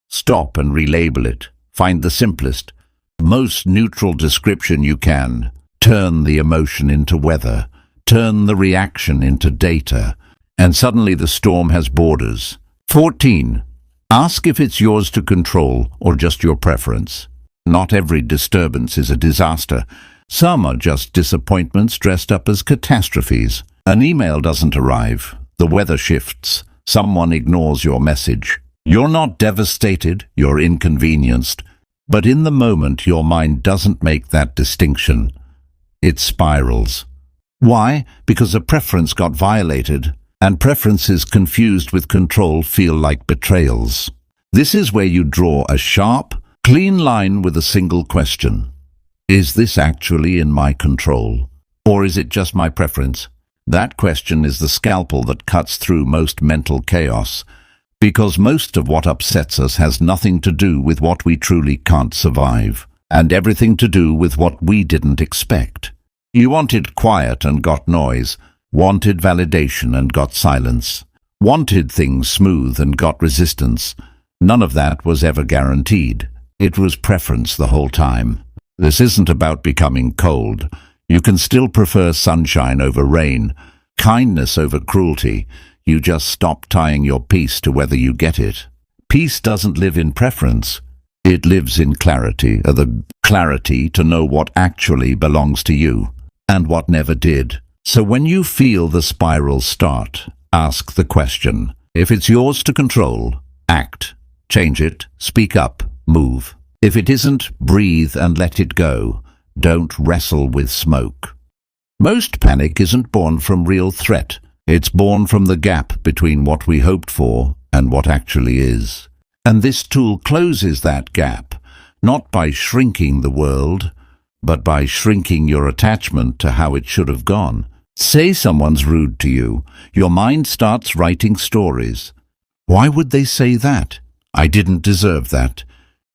stop and relabel it. Find the simplest, most neutral description you can. Turn the emotion into weather. Turn the reaction into data. And suddenly the storm has borders. 14. Ask if it's yours to control or just your preference. Not every disturbance is a disaster. Some are just disappointments dressed up as catastrophes. An email doesn't arrive. The weather shifts. Someone ignores your message. You're not devastated, you're inconvenienced. But in the moment, your mind doesn't make that distinction. It spirals. Why? Because a preference got violated. And preferences confused with control feel like betrayals. This is where you draw a sharp, clean line with a single question. Is this actually in my control? Or is it just my preference? That question is the scalpel that cuts through most mental chaos, because most of what upsets us has nothing to do with what we truly can't survive, and everything to do with what we didn't expect. You wanted quiet and got noise. Wanted validation and got silence. Wanted things smooth and got resistance. None of that was ever guaranteed. It was preference the whole time. This isn't about becoming cold. You can still prefer sunshine over rain, kindness over cruelty. You just stop tying your peace to whether you get it. Peace doesn't live in preference. It lives in clarity, the clarity to know what actually belongs to you and what never did. So when you feel the spiral start, ask the question. If it's yours to control, act, change it, speak up, move. If it isn't, breathe and let it go. Don't wrestle with smoke. Most panic isn't born from real threat. It's born from the gap between what we hoped for and what actually is. And this tool closes that gap, not by shrinking the world, but by shrinking your attachment to how it should have gone. Say someone's rude to you. Your mind starts writing stories. Why would they say that? I didn't deserve that.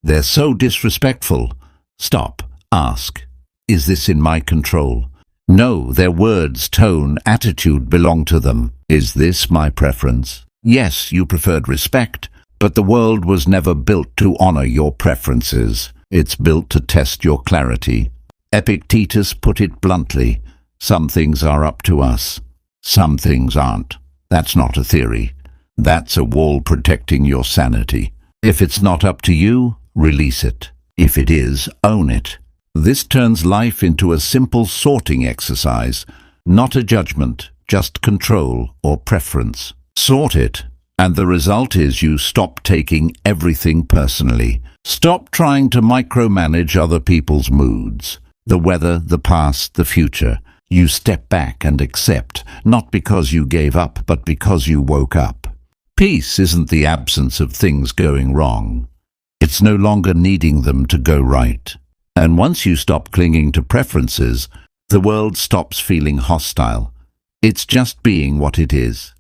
They're so disrespectful. Stop. Ask. Is this in my control? No, their words, tone, attitude belong to them. Is this my preference? Yes, you preferred respect, but the world was never built to honor your preferences. It's built to test your clarity. Epictetus put it bluntly. Some things are up to us. Some things aren't. That's not a theory. That's a wall protecting your sanity. If it's not up to you, release it. If it is, own it. This turns life into a simple sorting exercise, not a judgment, just control or preference. Sort it, and the result is you stop taking everything personally. Stop trying to micromanage other people's moods, the weather, the past, the future. You step back and accept, not because you gave up, but because you woke up. Peace isn't the absence of things going wrong. It's no longer needing them to go right. And once you stop clinging to preferences, the world stops feeling hostile. It's just being what it is.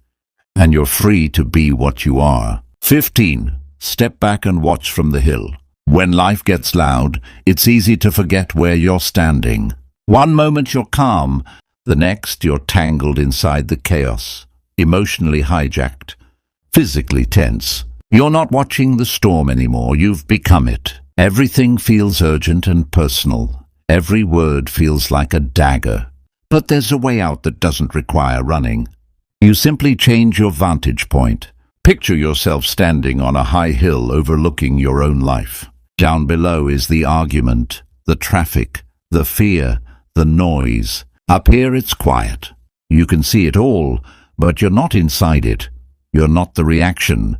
And you're free to be what you are. 15. Step back and watch from the hill. When life gets loud, it's easy to forget where you're standing. One moment you're calm, the next you're tangled inside the chaos, emotionally hijacked, physically tense. You're not watching the storm anymore, you've become it. Everything feels urgent and personal. Every word feels like a dagger. But there's a way out that doesn't require running. You simply change your vantage point. Picture yourself standing on a high hill overlooking your own life. Down below is the argument, the traffic, the fear, the noise. Up here it's quiet. You can see it all, but you're not inside it. You're not the reaction,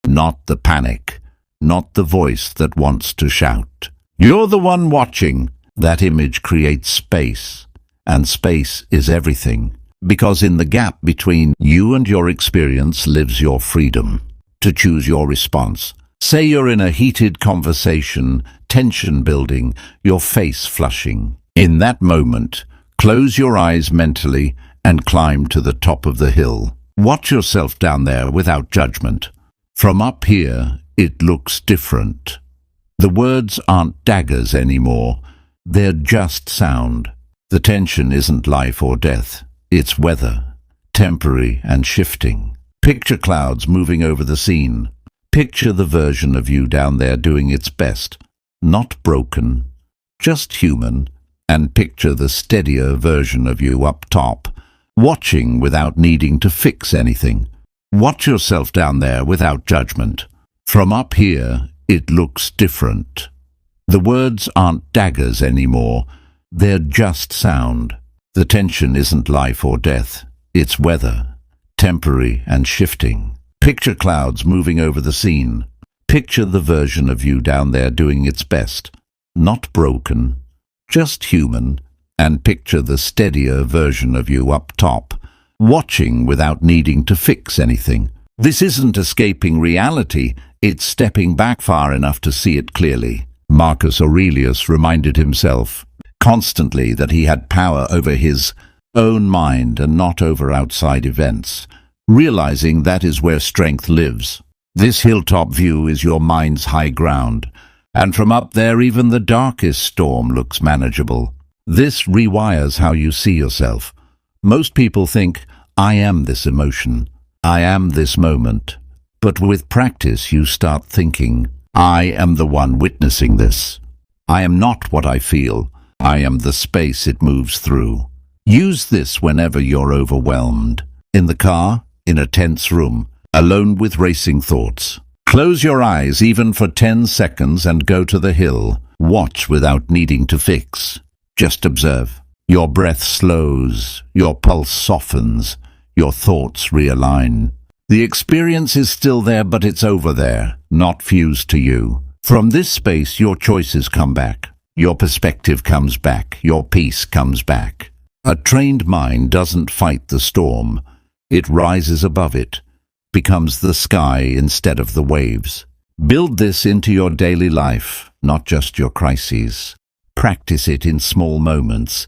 not the panic, not the voice that wants to shout. You're the one watching. That image creates space, and space is everything, because in the gap between you and your experience lives your freedom. to choose your response. Say you're in a heated conversation, tension building, your face flushing. In that moment, close your eyes mentally and climb to the top of the hill. Watch yourself down there without judgment. From up here, it looks different. The words aren't daggers anymore. They're just sound. The tension isn't life or death. It's weather, temporary and shifting. Picture clouds moving over the scene. Picture the version of you down there doing its best. Not broken, just human. And picture the steadier version of you up top, watching without needing to fix anything. Watch yourself down there without judgment. From up here, it looks different. The words aren't daggers anymore. They're just sound. The tension isn't life or death. It's weather, temporary and shifting. Picture clouds moving over the scene. Picture the version of you down there doing its best. Not broken, just human. And picture the steadier version of you up top, watching without needing to fix anything. This isn't escaping reality. It's stepping back far enough to see it clearly. Marcus Aurelius reminded himself constantly that he had power over his own mind and not over outside events, realizing that is where strength lives. This hilltop view is your mind's high ground, and from up there even the darkest storm looks manageable. This rewires how you see yourself. Most people think, I am this emotion, I am this moment. But with practice you start thinking, I am the one witnessing this. I am not what I feel, I am the space it moves through. Use this whenever you're overwhelmed. In the car, in a tense room, alone with racing thoughts. Close your eyes even for 10 seconds and go to the hill. Watch without needing to fix. Just observe. Your breath slows, your pulse softens, your thoughts realign. The experience is still there, but it's over there, not fused to you. From this space, your choices come back. Your perspective comes back. Your peace comes back. A trained mind doesn't fight the storm. It rises above it, becomes the sky instead of the waves. Build this into your daily life, not just your crises. Practice it in small moments,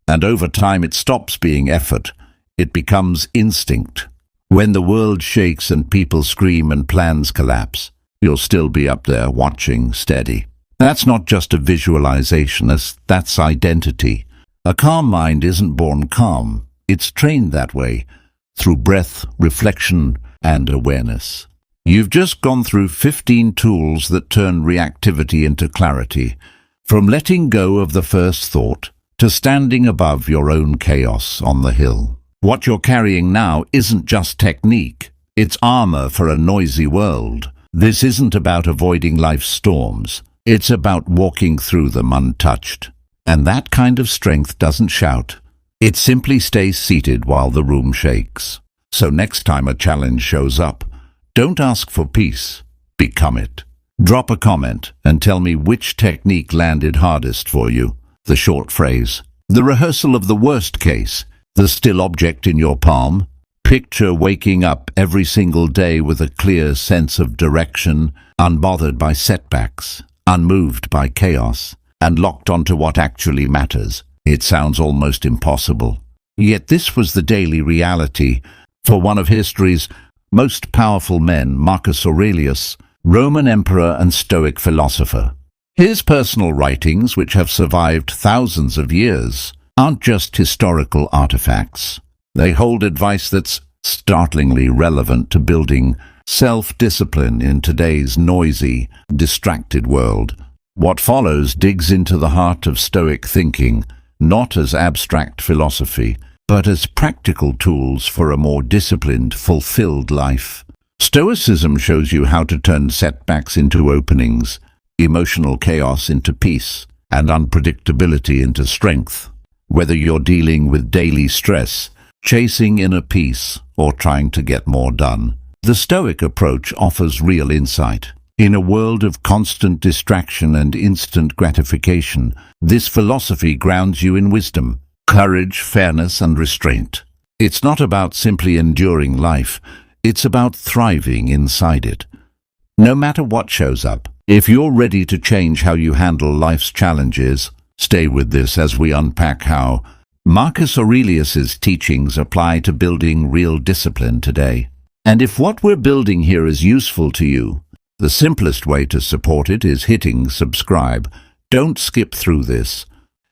and over time it stops being effort. It becomes instinct. When the world shakes and people scream and plans collapse, you'll still be up there watching, steady. That's not just a visualization, that's identity. A calm mind isn't born calm. It's trained that way, through breath, reflection, and awareness. You've just gone through 15 tools that turn reactivity into clarity. From letting go of the first thought to standing above your own chaos on the hill. What you're carrying now isn't just technique, it's armor for a noisy world. This isn't about avoiding life's storms, it's about walking through them untouched. And that kind of strength doesn't shout, it simply stays seated while the room shakes. So next time a challenge shows up, don't ask for peace, become it. Drop a comment and tell me which technique landed hardest for you. The short phrase, the rehearsal of the worst case, the still object in your palm. Picture waking up every single day with a clear sense of direction, unbothered by setbacks, unmoved by chaos, and locked onto what actually matters. It sounds almost impossible. Yet this was the daily reality for one of history's most powerful men, Marcus Aurelius, Roman emperor and Stoic philosopher. His personal writings, which have survived thousands of years, aren't just historical artifacts. They hold advice that's startlingly relevant to building self-discipline in today's noisy, distracted world. What follows digs into the heart of Stoic thinking, not as abstract philosophy, but as practical tools for a more disciplined, fulfilled life. Stoicism shows you how to turn setbacks into openings, emotional chaos into peace, and unpredictability into strength. Whether you're dealing with daily stress, chasing inner peace, or trying to get more done, the Stoic approach offers real insight. In a world of constant distraction and instant gratification, this philosophy grounds you in wisdom, courage, fairness, and restraint. It's not about simply enduring life. It's about thriving inside it. No matter what shows up, if you're ready to change how you handle life's challenges, stay with this as we unpack how Marcus Aurelius's teachings apply to building real discipline today. And if what we're building here is useful to you, the simplest way to support it is hitting subscribe. Don't skip through this,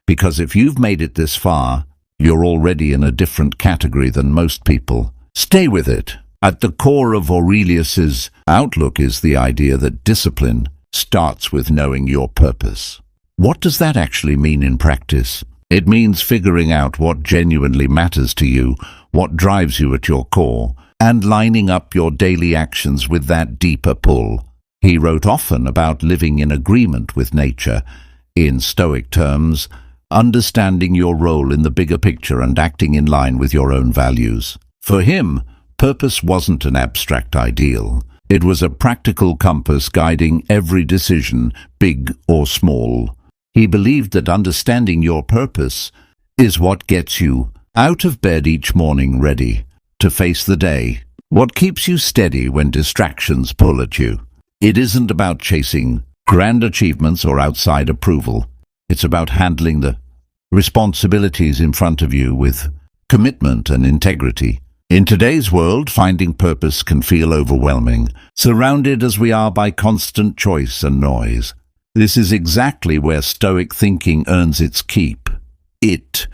because if you've made it this far, you're already in a different category than most people. Stay with it. At the core of Aurelius's outlook is the idea that discipline starts with knowing your purpose. What does that actually mean in practice? It means figuring out what genuinely matters to you, what drives you at your core, and lining up your daily actions with that deeper pull. He wrote often about living in agreement with nature. In Stoic terms, understanding your role in the bigger picture and acting in line with your own values. For him, purpose wasn't an abstract ideal. It was a practical compass guiding every decision, big or small. He believed that understanding your purpose is what gets you out of bed each morning ready to face the day, what keeps you steady when distractions pull at you. It isn't about chasing grand achievements or outside approval. It's about handling the responsibilities in front of you with commitment and integrity. In today's world, finding purpose can feel overwhelming, surrounded as we are by constant choice and noise. This is exactly where Stoic thinking earns its keep. It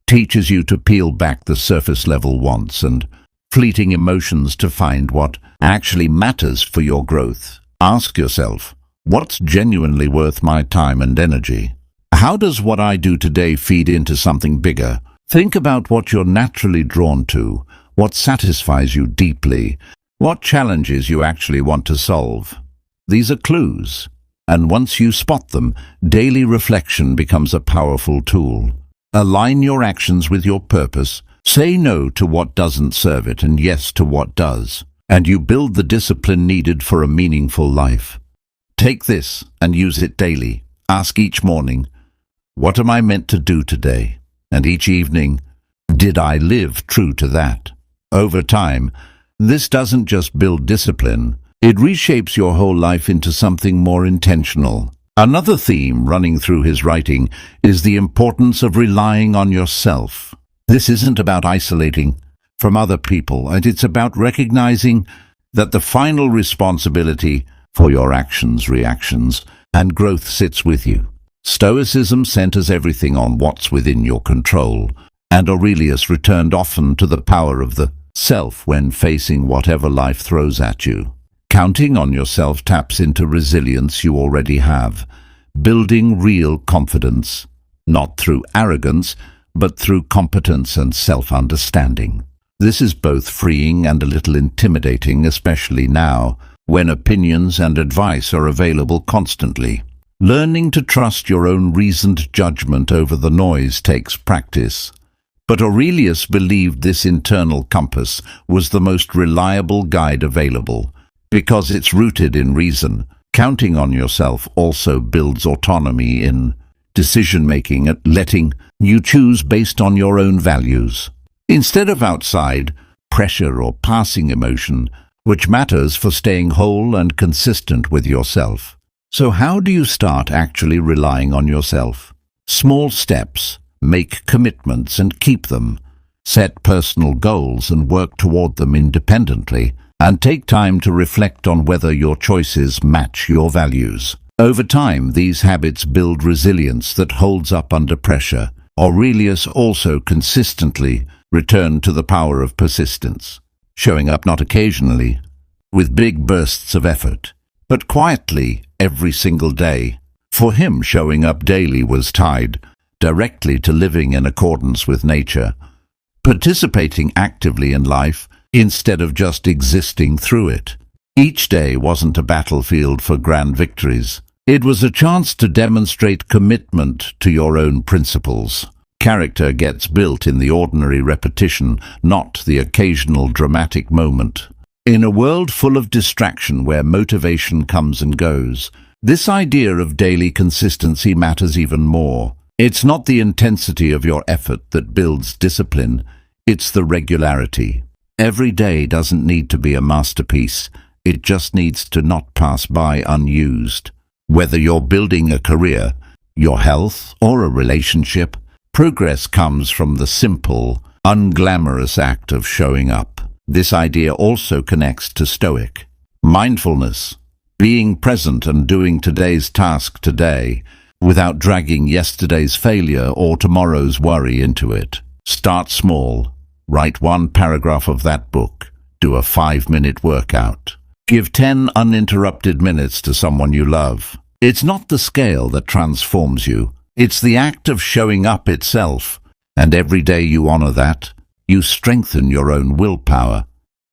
teaches you to peel back the surface-level wants and fleeting emotions to find what actually matters for your growth. Ask yourself, what's genuinely worth my time and energy? How does what I do today feed into something bigger? Think about what you're naturally drawn to, what satisfies you deeply, what challenges you actually want to solve. These are clues, and once you spot them, daily reflection becomes a powerful tool. Align your actions with your purpose, say no to what doesn't serve it and yes to what does, and you build the discipline needed for a meaningful life. Take this and use it daily. Ask each morning, what am I meant to do today? And each evening, did I live true to that? Over time, this doesn't just build discipline, it reshapes your whole life into something more intentional. Another theme running through his writing is the importance of relying on yourself. This isn't about isolating from other people, and it's about recognizing that the final responsibility for your actions, reactions, and growth sits with you. Stoicism centers everything on what's within your control, and Aurelius returned often to the power of the self when facing whatever life throws at you. Counting on yourself taps into resilience you already have, building real confidence, not through arrogance, but through competence and self-understanding. This is both freeing and a little intimidating, especially now, when opinions and advice are available constantly. Learning to trust your own reasoned judgment over the noise takes practice. But Aurelius believed this internal compass was the most reliable guide available, because it's rooted in reason. Counting on yourself also builds autonomy in decision-making and letting you choose based on your own values, instead of outside pressure or passing emotion, which matters for staying whole and consistent with yourself. So how do you start actually relying on yourself? Small steps. Make commitments and keep them. Set personal goals and work toward them independently, and take time to reflect on whether your choices match your values. Over time, these habits build resilience that holds up under pressure. Aurelius also consistently returned to the power of persistence, showing up not occasionally, with big bursts of effort, but quietly every single day. For him, showing up daily was tied directly to living in accordance with nature, participating actively in life instead of just existing through it. Each day wasn't a battlefield for grand victories. It was a chance to demonstrate commitment to your own principles. Character gets built in the ordinary repetition, not the occasional dramatic moment. In a world full of distraction where motivation comes and goes, this idea of daily consistency matters even more. It's not the intensity of your effort that builds discipline, it's the regularity. Every day doesn't need to be a masterpiece. It just needs to not pass by unused. Whether you're building a career, your health, or a relationship, progress comes from the simple, unglamorous act of showing up. This idea also connects to Stoic mindfulness, being present and doing today's task today, without dragging yesterday's failure or tomorrow's worry into it. Start small. Write one paragraph of that book. Do a 5-minute workout. Give 10 uninterrupted minutes to someone you love. It's not the scale that transforms you. It's the act of showing up itself. And every day you honor that, you strengthen your own willpower.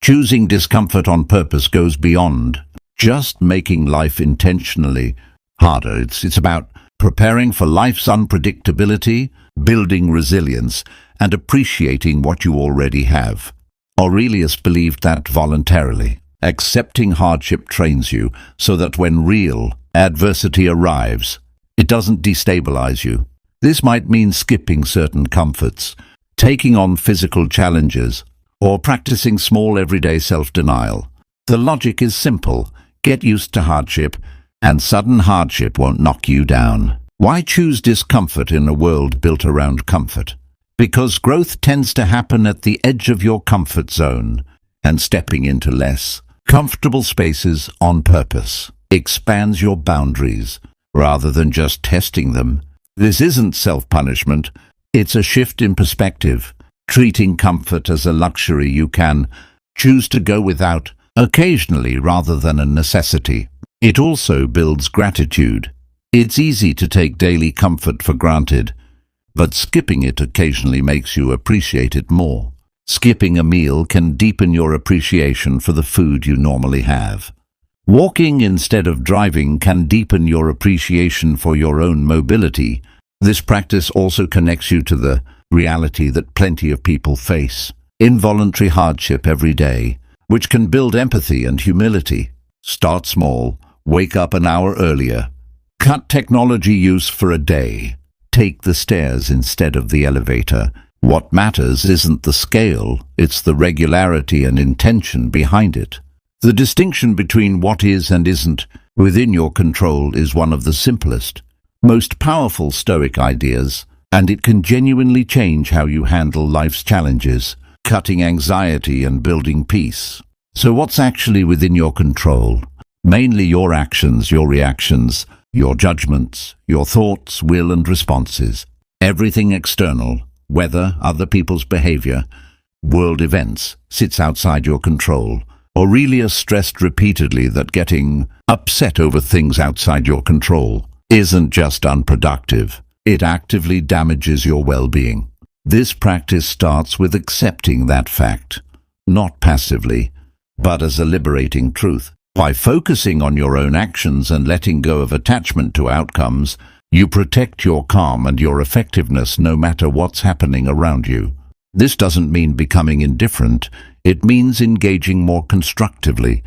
Choosing discomfort on purpose goes beyond just making life intentionally harder. It's about preparing for life's unpredictability, building resilience, and appreciating what you already have. Aurelius believed that voluntarily. Accepting hardship trains you so that when real adversity arrives, it doesn't destabilize you. This might mean skipping certain comforts, taking on physical challenges, or practicing small everyday self-denial. The logic is simple. Get used to hardship, and sudden hardship won't knock you down. Why choose discomfort in a world built around comfort? Because growth tends to happen at the edge of your comfort zone, and stepping into less comfortable spaces on purpose expands your boundaries rather than just testing them. This isn't self-punishment, it's a shift in perspective, treating comfort as a luxury you can choose to go without occasionally rather than a necessity. It also builds gratitude. It's easy to take daily comfort for granted, but skipping it occasionally makes you appreciate it more. Skipping a meal can deepen your appreciation for the food you normally have. Walking instead of driving can deepen your appreciation for your own mobility. This practice also connects you to the reality that plenty of people face involuntary hardship every day, which can build empathy and humility. Start small, wake up an hour earlier, cut technology use for a day, take the stairs instead of the elevator. What matters isn't the scale, it's the regularity and intention behind it. The distinction between what is and isn't within your control is one of the simplest, most powerful Stoic ideas, and it can genuinely change how you handle life's challenges, cutting anxiety and building peace. So what's actually within your control? Mainly your actions, your reactions, your judgments, your thoughts, will and responses. Everything external, weather, other people's behavior, world events, sits outside your control. Aurelius stressed repeatedly that getting upset over things outside your control isn't just unproductive, it actively damages your well-being. This practice starts with accepting that fact, not passively, but as a liberating truth. By focusing on your own actions and letting go of attachment to outcomes, you protect your calm and your effectiveness no matter what's happening around you. This doesn't mean becoming indifferent, it means engaging more constructively,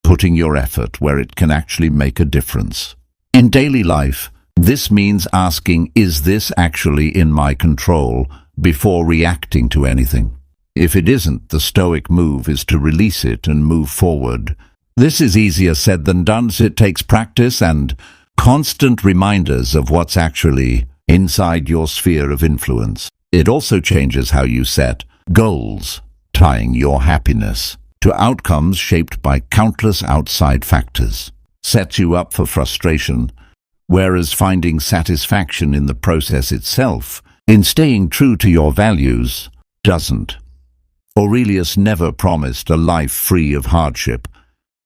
putting your effort where it can actually make a difference. In daily life, this means asking, is this actually in my control, before reacting to anything? If it isn't, the Stoic move is to release it and move forward. This is easier said than done, so it takes practice and constant reminders of what's actually inside your sphere of influence. It also changes how you set goals, tying your happiness to outcomes shaped by countless outside factors. Sets you up for frustration, whereas finding satisfaction in the process itself, in staying true to your values, doesn't. Aurelius never promised a life free of hardship.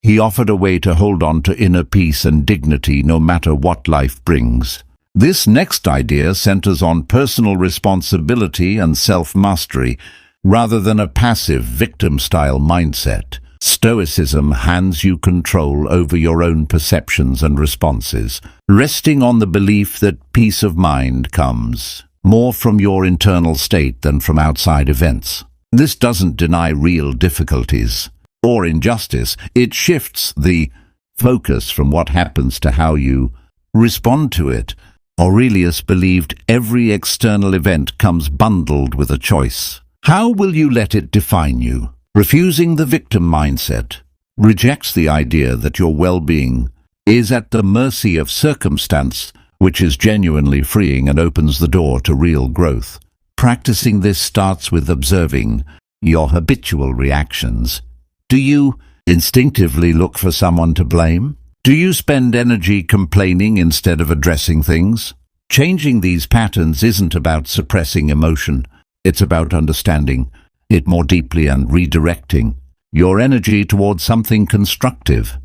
He offered a way to hold on to inner peace and dignity no matter what life brings. This next idea centers on personal responsibility and self-mastery, rather than a passive victim-style mindset. Stoicism hands you control over your own perceptions and responses, resting on the belief that peace of mind comes more from your internal state than from outside events. This doesn't deny real difficulties or injustice. It shifts the focus from what happens to how you respond to it. Aurelius believed every external event comes bundled with a choice. How will you let it define you? Refusing the victim mindset rejects the idea that your well-being is at the mercy of circumstance, which is genuinely freeing and opens the door to real growth. Practicing this starts with observing your habitual reactions. Do you instinctively look for someone to blame? Do you spend energy complaining instead of addressing things? Changing these patterns isn't about suppressing emotion. It's about understanding it more deeply and redirecting your energy towards something constructive,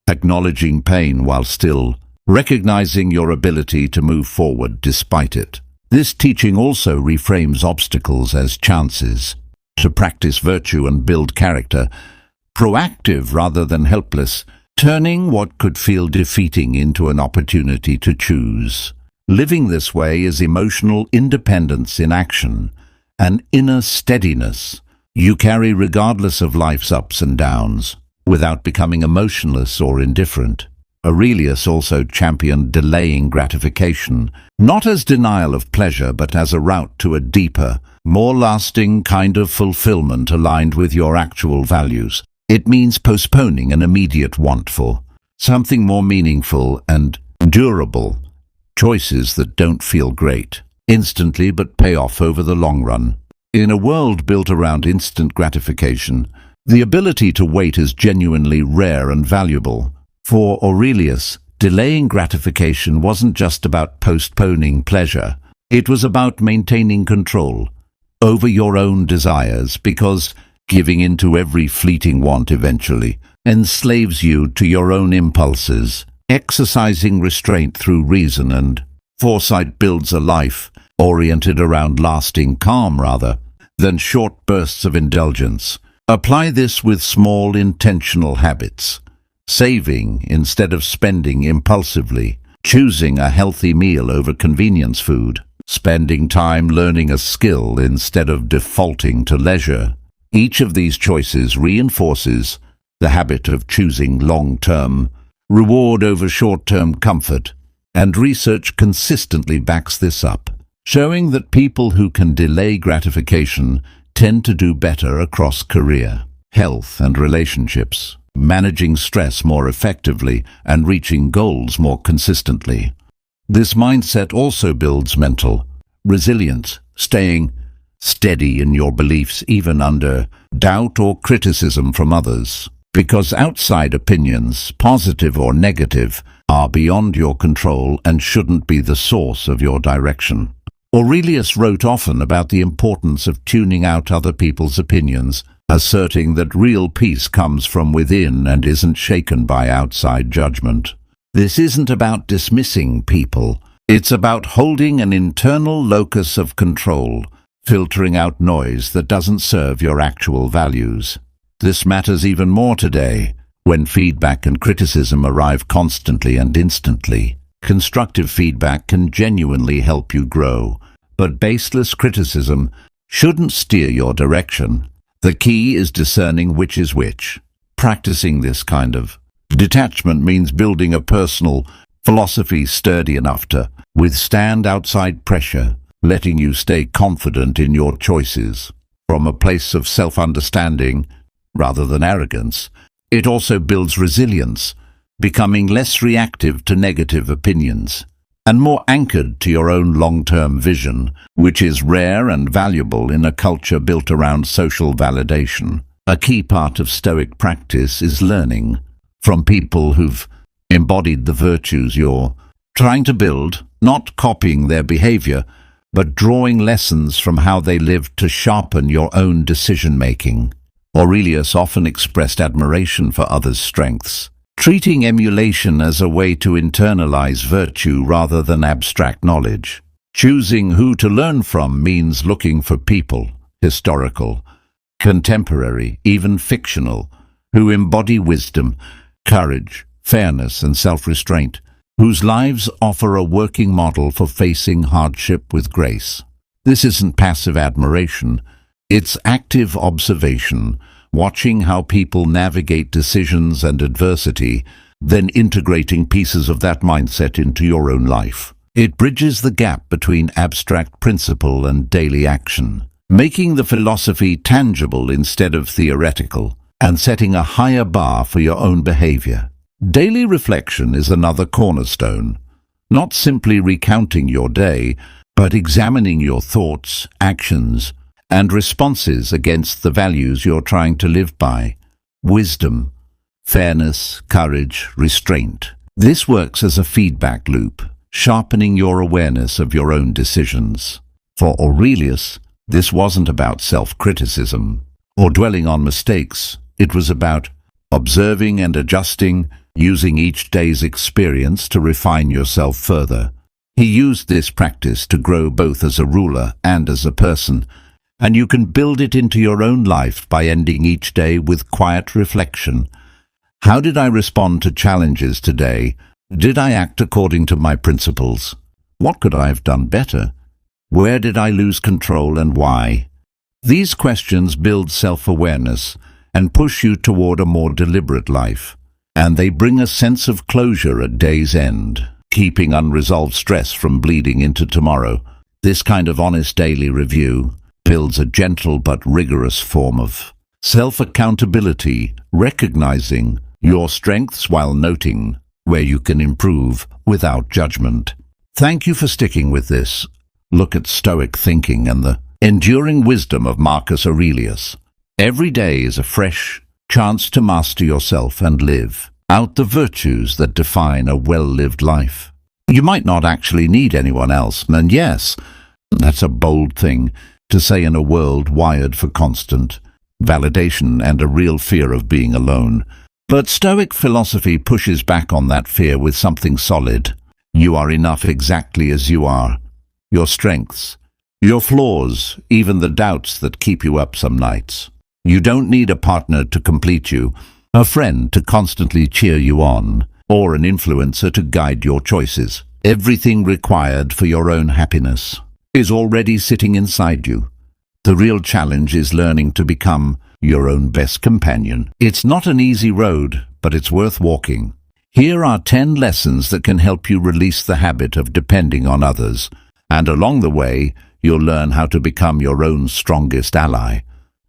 acknowledging pain while still recognizing your ability to move forward despite it. This teaching also reframes obstacles as chances to practice virtue and build character, proactive rather than helpless, turning what could feel defeating into an opportunity to choose. Living this way is emotional independence in action, an inner steadiness you carry regardless of life's ups and downs, without becoming emotionless or indifferent. Aurelius also championed delaying gratification, not as denial of pleasure but as a route to a deeper, more lasting kind of fulfillment aligned with your actual values. It means postponing an immediate want for something more meaningful and durable, choices that don't feel great instantly but pay off over the long run. In a world built around instant gratification, the ability to wait is genuinely rare and valuable. For Aurelius, delaying gratification wasn't just about postponing pleasure. It was about maintaining control over your own desires, because giving in to every fleeting want eventually enslaves you to your own impulses. Exercising restraint through reason and foresight builds a life oriented around lasting calm rather than short bursts of indulgence. Apply this with small intentional habits. Saving instead of spending impulsively, choosing a healthy meal over convenience food, spending time learning a skill instead of defaulting to leisure. Each of these choices reinforces the habit of choosing long-term reward over short-term comfort, and research consistently backs this up, showing that people who can delay gratification tend to do better across career, health, and relationships, managing stress more effectively and reaching goals more consistently. This mindset also builds mental resilience, staying steady in your beliefs even under doubt or criticism from others, because outside opinions, positive or negative, are beyond your control and shouldn't be the source of your direction. Aurelius wrote often about the importance of tuning out other people's opinions, asserting that real peace comes from within and isn't shaken by outside judgment. This isn't about dismissing people. It's about holding an internal locus of control, filtering out noise that doesn't serve your actual values. This matters even more today, when feedback and criticism arrive constantly and instantly. Constructive feedback can genuinely help you grow, but baseless criticism shouldn't steer your direction. The key is discerning which is which. Practicing this kind of detachment means building a personal philosophy sturdy enough to withstand outside pressure, letting you stay confident in your choices from a place of self-understanding rather than arrogance. It also builds resilience, becoming less reactive to negative opinions and more anchored to your own long-term vision, which is rare and valuable in a culture built around social validation. A key part of Stoic practice is learning from people who've embodied the virtues you're trying to build, not copying their behavior, but drawing lessons from how they lived to sharpen your own decision-making. Aurelius often expressed admiration for others' strengths, treating emulation as a way to internalize virtue rather than abstract knowledge. Choosing who to learn from means looking for people, historical, contemporary, even fictional, who embody wisdom, courage, fairness, and self-restraint, whose lives offer a working model for facing hardship with grace. This isn't passive admiration, it's active observation, watching how people navigate decisions and adversity, then integrating pieces of that mindset into your own life. It bridges the gap between abstract principle and daily action, making the philosophy tangible instead of theoretical, and setting a higher bar for your own behavior. Daily reflection is another cornerstone, not simply recounting your day, but examining your thoughts, actions, and responses against the values you're trying to live by. Wisdom, fairness, courage, restraint. This works as a feedback loop, sharpening your awareness of your own decisions. For Aurelius, this wasn't about self-criticism or dwelling on mistakes. It was about observing and adjusting, using each day's experience to refine yourself further. He used this practice to grow both as a ruler and as a person, and you can build it into your own life by ending each day with quiet reflection. How did I respond to challenges today? Did I act according to my principles? What could I have done better? Where did I lose control and why? These questions build self-awareness and push you toward a more deliberate life, and they bring a sense of closure at day's end, keeping unresolved stress from bleeding into tomorrow. This kind of honest daily review builds a gentle but rigorous form of self-accountability, recognizing your strengths while noting where you can improve without judgment. Thank you for sticking with this. Look at Stoic thinking and the enduring wisdom of Marcus Aurelius. Every day is a fresh chance to master yourself and live out the virtues that define a well-lived life. You might not actually need anyone else, and yes, that's a bold thing to say in a world wired for constant validation and a real fear of being alone. But Stoic philosophy pushes back on that fear with something solid. You are enough exactly as you are. Your strengths, your flaws, even the doubts that keep you up some nights. You don't need a partner to complete you, a friend to constantly cheer you on, or an influencer to guide your choices. Everything required for your own happiness is already sitting inside you. The real challenge is learning to become your own best companion. It's not an easy road, but it's worth walking. Here are 10 lessons that can help you release the habit of depending on others, and along the way, you'll learn how to become your own strongest ally.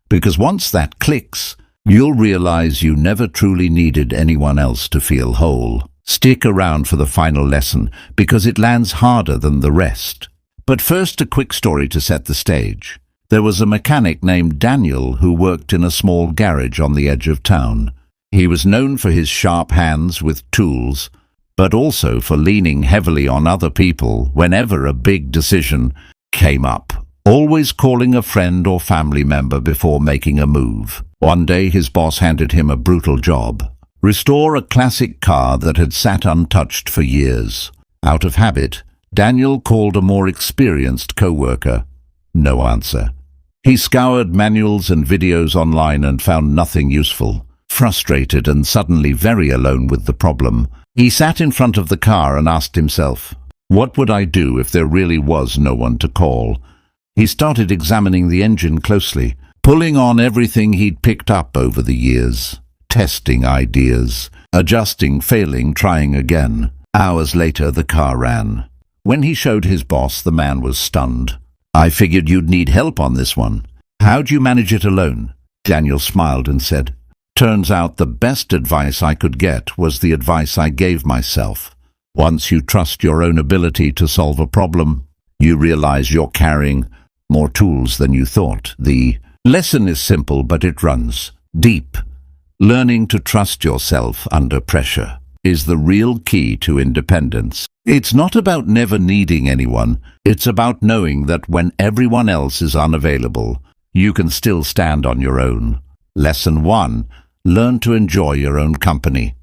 Because once that clicks, you'll realize you never truly needed anyone else to feel whole. Stick around for the final lesson, because it lands harder than the rest. But first, a quick story to set the stage. There was a mechanic named Daniel who worked in a small garage on the edge of town. He was known for his sharp hands with tools, but also for leaning heavily on other people whenever a big decision came up, always calling a friend or family member before making a move. One day his boss handed him a brutal job: restore a classic car that had sat untouched for years. Out of habit, Daniel called a more experienced co-worker. No answer. He scoured manuals and videos online and found nothing useful. Frustrated and suddenly very alone with the problem, he sat in front of the car and asked himself, what would I do if there really was no one to call? He started examining the engine closely, pulling on everything he'd picked up over the years, testing ideas, adjusting, failing, trying again. Hours later, the car ran. When he showed his boss, the man was stunned. I figured you'd need help on this one. How'd you manage it alone? Daniel smiled and said, turns out the best advice I could get was the advice I gave myself. Once you trust your own ability to solve a problem, you realize you're carrying more tools than you thought. The lesson is simple, but it runs deep. Learning to trust yourself under pressure is the real key to independence. It's not about never needing anyone. It's about knowing that when everyone else is unavailable, you can still stand on your own. Lesson 1. Learn to enjoy your own company.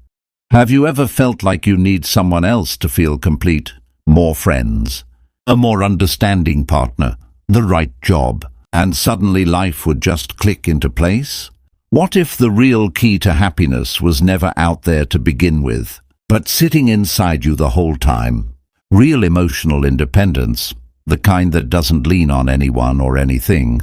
Have you ever felt like you need someone else to feel complete? More friends, a more understanding partner, the right job, and suddenly life would just click into place? What if the real key to happiness was never out there to begin with, but sitting inside you the whole time? Real emotional independence, the kind that doesn't lean on anyone or anything,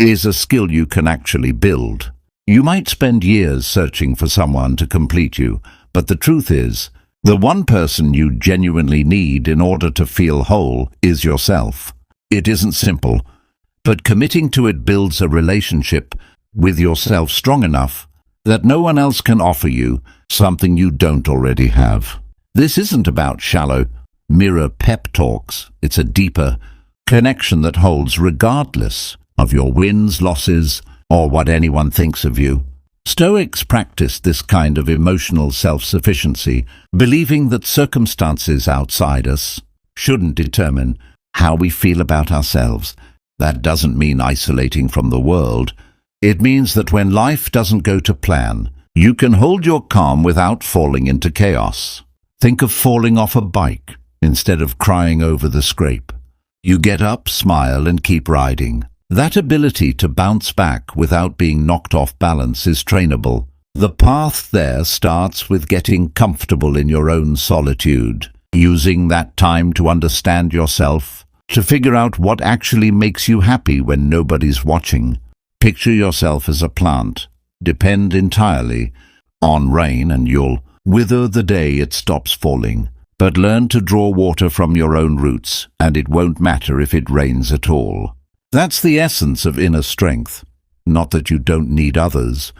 is a skill you can actually build. You might spend years searching for someone to complete you, but the truth is, the one person you genuinely need in order to feel whole is yourself. It isn't simple, but committing to it builds a relationship with yourself strong enough that no one else can offer you something you don't already have. This isn't about shallow mirror pep talks. It's a deeper connection that holds regardless of your wins, losses, or what anyone thinks of you. Stoics practice this kind of emotional self-sufficiency, believing that circumstances outside us shouldn't determine how we feel about ourselves. That doesn't mean isolating from the world. It means that when life doesn't go to plan, you can hold your calm without falling into chaos. Think of falling off a bike instead of crying over the scrape. You get up, smile, and keep riding. That ability to bounce back without being knocked off balance is trainable. The path there starts with getting comfortable in your own solitude, using that time to understand yourself, to figure out what actually makes you happy when nobody's watching. Picture yourself as a plant. Depend entirely on rain and you'll wither the day it stops falling. But learn to draw water from your own roots, and it won't matter if it rains at all. That's the essence of inner strength. Not that you don't need others,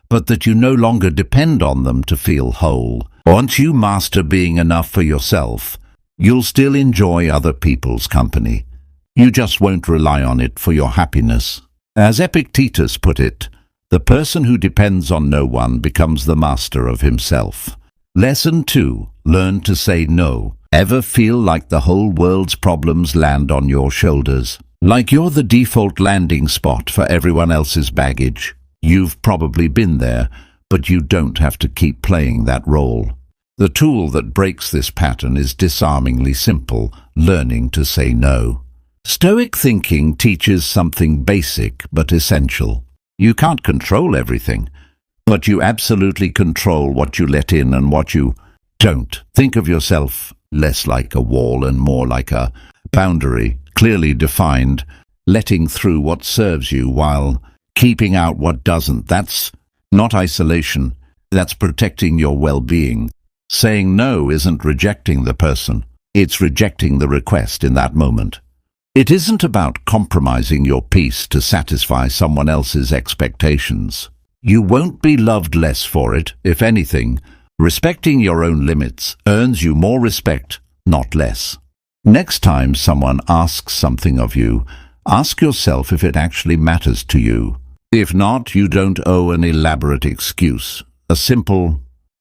but that you no longer depend on them to feel whole. Once you master being enough for yourself, you'll still enjoy other people's company. You just won't rely on it for your happiness. As Epictetus put it, the person who depends on no one becomes the master of himself. Lesson 2. Learn to say no. Ever feel like the whole world's problems land on your shoulders? Like you're the default landing spot for everyone else's baggage? You've probably been there, but you don't have to keep playing that role. The tool that breaks this pattern is disarmingly simple: learning to say no. Stoic thinking teaches something basic but essential. You can't control everything, but you absolutely control what you let in and what you don't. Think of yourself less like a wall and more like a boundary, clearly defined, letting through what serves you while keeping out what doesn't. That's not isolation, that's protecting your well-being. Saying no isn't rejecting the person, it's rejecting the request in that moment. It isn't about compromising your peace to satisfy someone else's expectations. You won't be loved less for it. If anything, respecting your own limits earns you more respect, not less. Next time someone asks something of you, ask yourself if it actually matters to you. If not, you don't owe an elaborate excuse. A simple,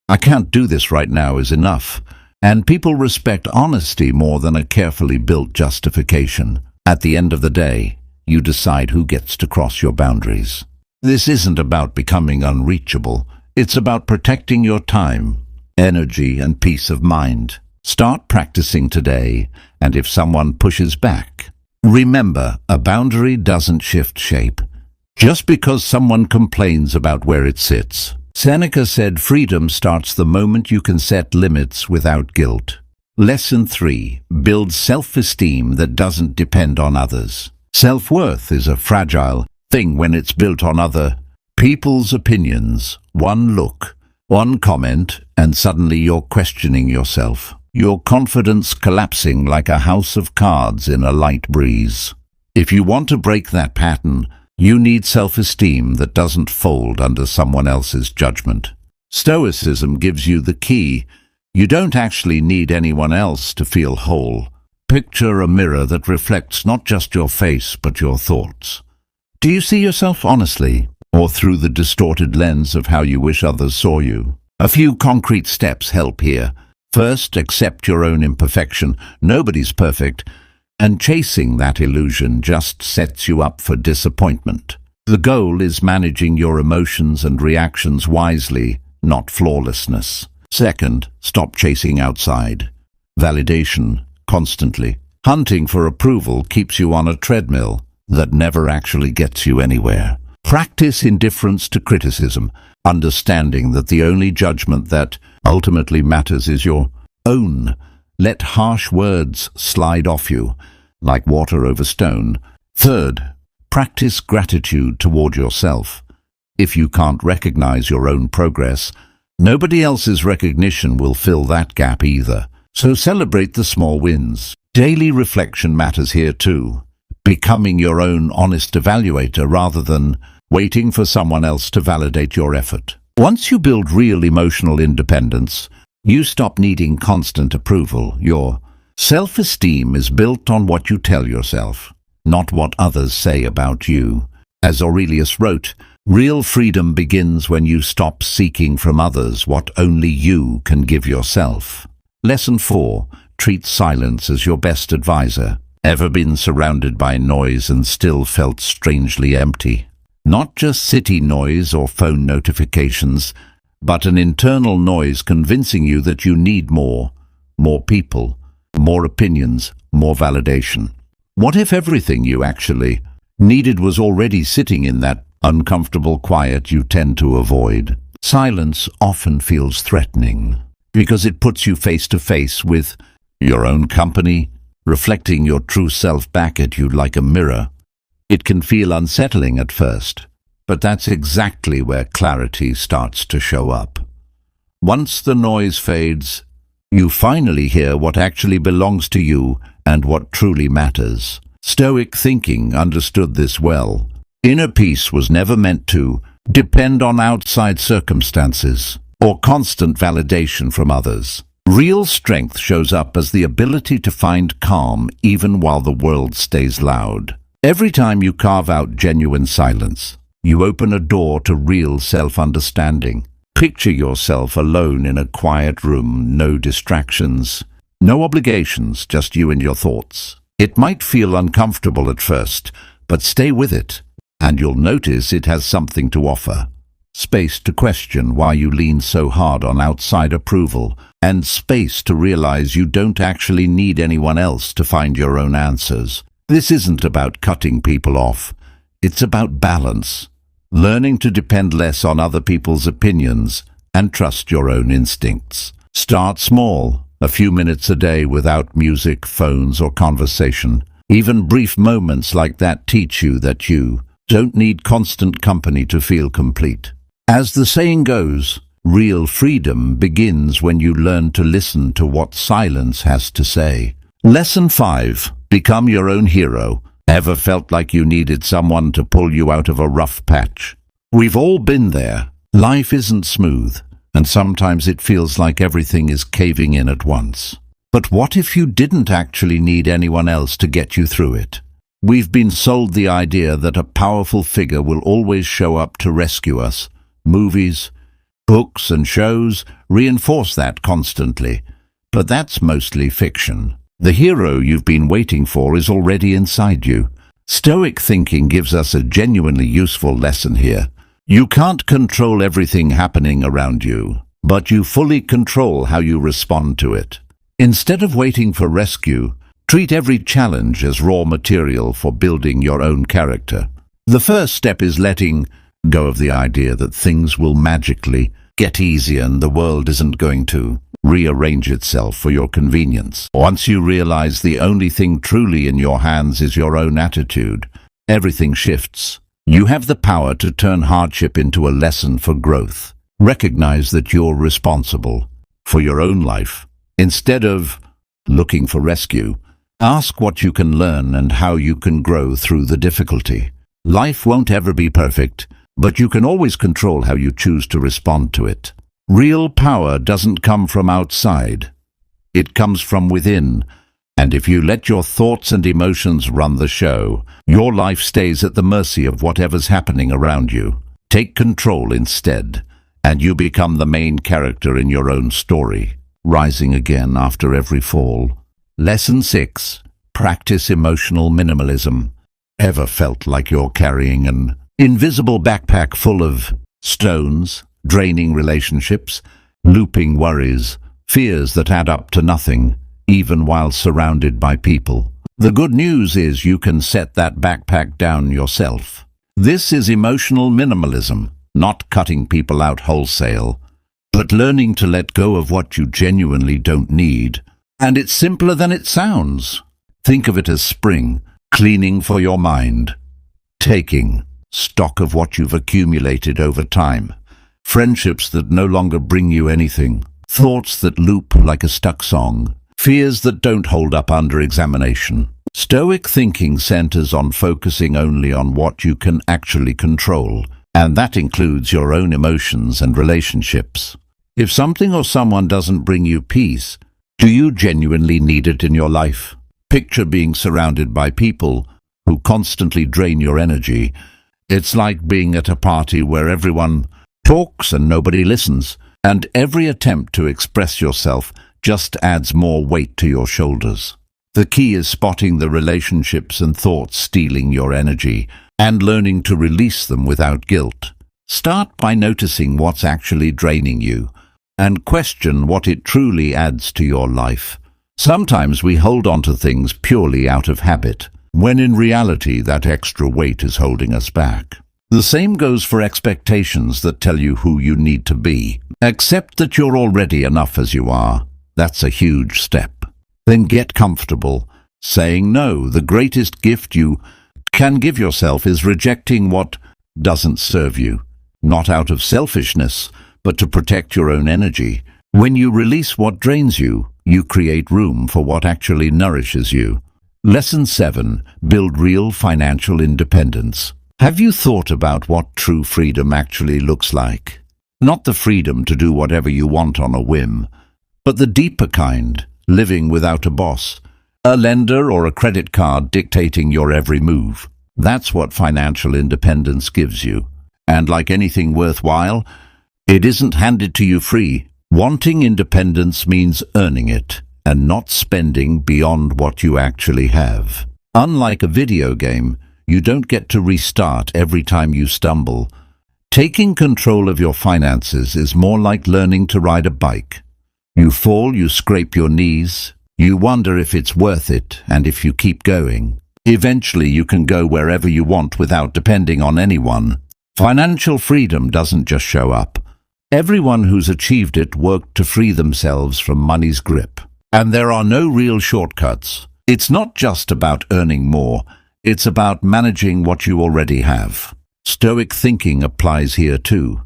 "I can't do this right now," is enough. And people respect honesty more than a carefully built justification. At the end of the day, you decide who gets to cross your boundaries. This isn't about becoming unreachable. It's about protecting your time, energy, and peace of mind. Start practicing today, and if someone pushes back, remember, a boundary doesn't shift shape just because someone complains about where it sits. Seneca said freedom starts the moment you can set limits without guilt. Lesson 3. Build self-esteem that doesn't depend on others. Self-worth is a fragile thing when it's built on other people's opinions. One look, one comment, and suddenly you're questioning yourself. Your confidence collapsing like a house of cards in a light breeze. If you want to break that pattern, you need self-esteem that doesn't fold under someone else's judgment. Stoicism gives you the key. You don't actually need anyone else to feel whole. Picture a mirror that reflects not just your face, but your thoughts. Do you see yourself honestly, or through the distorted lens of how you wish others saw you? A few concrete steps help here. First, accept your own imperfection. Nobody's perfect, and chasing that illusion just sets you up for disappointment. The goal is managing your emotions and reactions wisely, not flawlessness. Second, stop chasing outside validation constantly. Hunting for approval keeps you on a treadmill that never actually gets you anywhere. Practice indifference to criticism, understanding that the only judgment that ultimately matters is your own. Let harsh words slide off you, like water over stone. Third, practice gratitude toward yourself. If you can't recognize your own progress, nobody else's recognition will fill that gap either. So celebrate the small wins. Daily reflection matters here too. becoming your own honest evaluator rather than waiting for someone else to validate your effort. Once you build real emotional independence, you stop needing constant approval. Your self-esteem is built on what you tell yourself, not what others say about you. As Aurelius wrote, real freedom begins when you stop seeking from others what only you can give yourself. Lesson 4. Treat silence as your best advisor. Ever been surrounded by noise and still felt strangely empty? Not just city noise or phone notifications, but an internal noise convincing you that you need more people, more opinions, more validation. What if everything you actually needed was already sitting in that uncomfortable quiet you tend to avoid? Silence often feels threatening because it puts you face to face with your own company, reflecting your true self back at you like a mirror. It can feel unsettling at first, but that's exactly where clarity starts to show up. Once the noise fades, you finally hear what actually belongs to you and what truly matters. Stoic thinking understood this well. Inner peace was never meant to depend on outside circumstances or constant validation from others. Real strength shows up as the ability to find calm even while the world stays loud. Every time you carve out genuine silence, you open a door to real self-understanding. Picture yourself alone in a quiet room, no distractions, no obligations, just you and your thoughts. It might feel uncomfortable at first, but stay with it, and you'll notice it has something to offer. Space to question why you lean so hard on outside approval, and space to realize you don't actually need anyone else to find your own answers. This isn't about cutting people off. It's about balance, learning to depend less on other people's opinions and trust your own instincts. Start small, a few minutes a day without music, phones, or conversation. Even brief moments like that teach you that you don't need constant company to feel complete. As the saying goes, real freedom begins when you learn to listen to what silence has to say. Lesson 5. Become your own hero. Ever felt like you needed someone to pull you out of a rough patch? We've all been there. Life isn't smooth, and sometimes it feels like everything is caving in at once. But what if you didn't actually need anyone else to get you through it? We've been sold the idea that a powerful figure will always show up to rescue us. Movies, books, and shows reinforce that constantly, but that's mostly fiction. The hero you've been waiting for is already inside you. Stoic thinking gives us a genuinely useful lesson here. You can't control everything happening around you, but you fully control how you respond to it. Instead of waiting for rescue, treat every challenge as raw material for building your own character. The first step is letting go of the idea that things will magically get easier and the world isn't going to rearrange itself for your convenience. Once you realize the only thing truly in your hands is your own attitude, everything shifts. You have the power to turn hardship into a lesson for growth. Recognize that you're responsible for your own life. Instead of looking for rescue, ask what you can learn and how you can grow through the difficulty. Life won't ever be perfect, but you can always control how you choose to respond to it. Real power doesn't come from outside. It comes from within, and if you let your thoughts and emotions run the show, your life stays at the mercy of whatever's happening around you. Take control instead, and you become the main character in your own story, rising again after every fall. Lesson 6. Practice emotional minimalism. Ever felt like you're carrying an invisible backpack full of stones, draining relationships, looping worries, fears that add up to nothing, even while surrounded by people? The good news is you can set that backpack down yourself. This is emotional minimalism, not cutting people out wholesale, but learning to let go of what you genuinely don't need. And it's simpler than it sounds. Think of it as spring, cleaning for your mind, taking stock of what you've accumulated over time. Friendships that no longer bring you anything, thoughts that loop like a stuck song, fears that don't hold up under examination. Stoic thinking centers on focusing only on what you can actually control, and that includes your own emotions and relationships. If something or someone doesn't bring you peace, do you genuinely need it in your life? Picture being surrounded by people who constantly drain your energy. It's like being at a party where everyone talks and nobody listens, and every attempt to express yourself just adds more weight to your shoulders. The key is spotting the relationships and thoughts stealing your energy and learning to release them without guilt. Start by noticing what's actually draining you and question what it truly adds to your life. Sometimes we hold on to things purely out of habit, when in reality that extra weight is holding us back. The same goes for expectations that tell you who you need to be. Accept that you're already enough as you are. That's a huge step. Then get comfortable. Saying no, the greatest gift you can give yourself is rejecting what doesn't serve you, not out of selfishness, but to protect your own energy. When you release what drains you, you create room for what actually nourishes you. Lesson 7. Build real financial independence. Have you thought about what true freedom actually looks like? Not the freedom to do whatever you want on a whim, but the deeper kind, living without a boss, a lender or a credit card dictating your every move. That's what financial independence gives you. And like anything worthwhile, it isn't handed to you free. Wanting independence means earning it and not spending beyond what you actually have. Unlike a video game, you don't get to restart every time you stumble. Taking control of your finances is more like learning to ride a bike. You fall, you scrape your knees, you wonder if it's worth it, and if you keep going, eventually you can go wherever you want without depending on anyone. Financial freedom doesn't just show up. Everyone who's achieved it worked to free themselves from money's grip. And there are no real shortcuts. It's not just about earning more, it's about managing what you already have. Stoic thinking applies here too,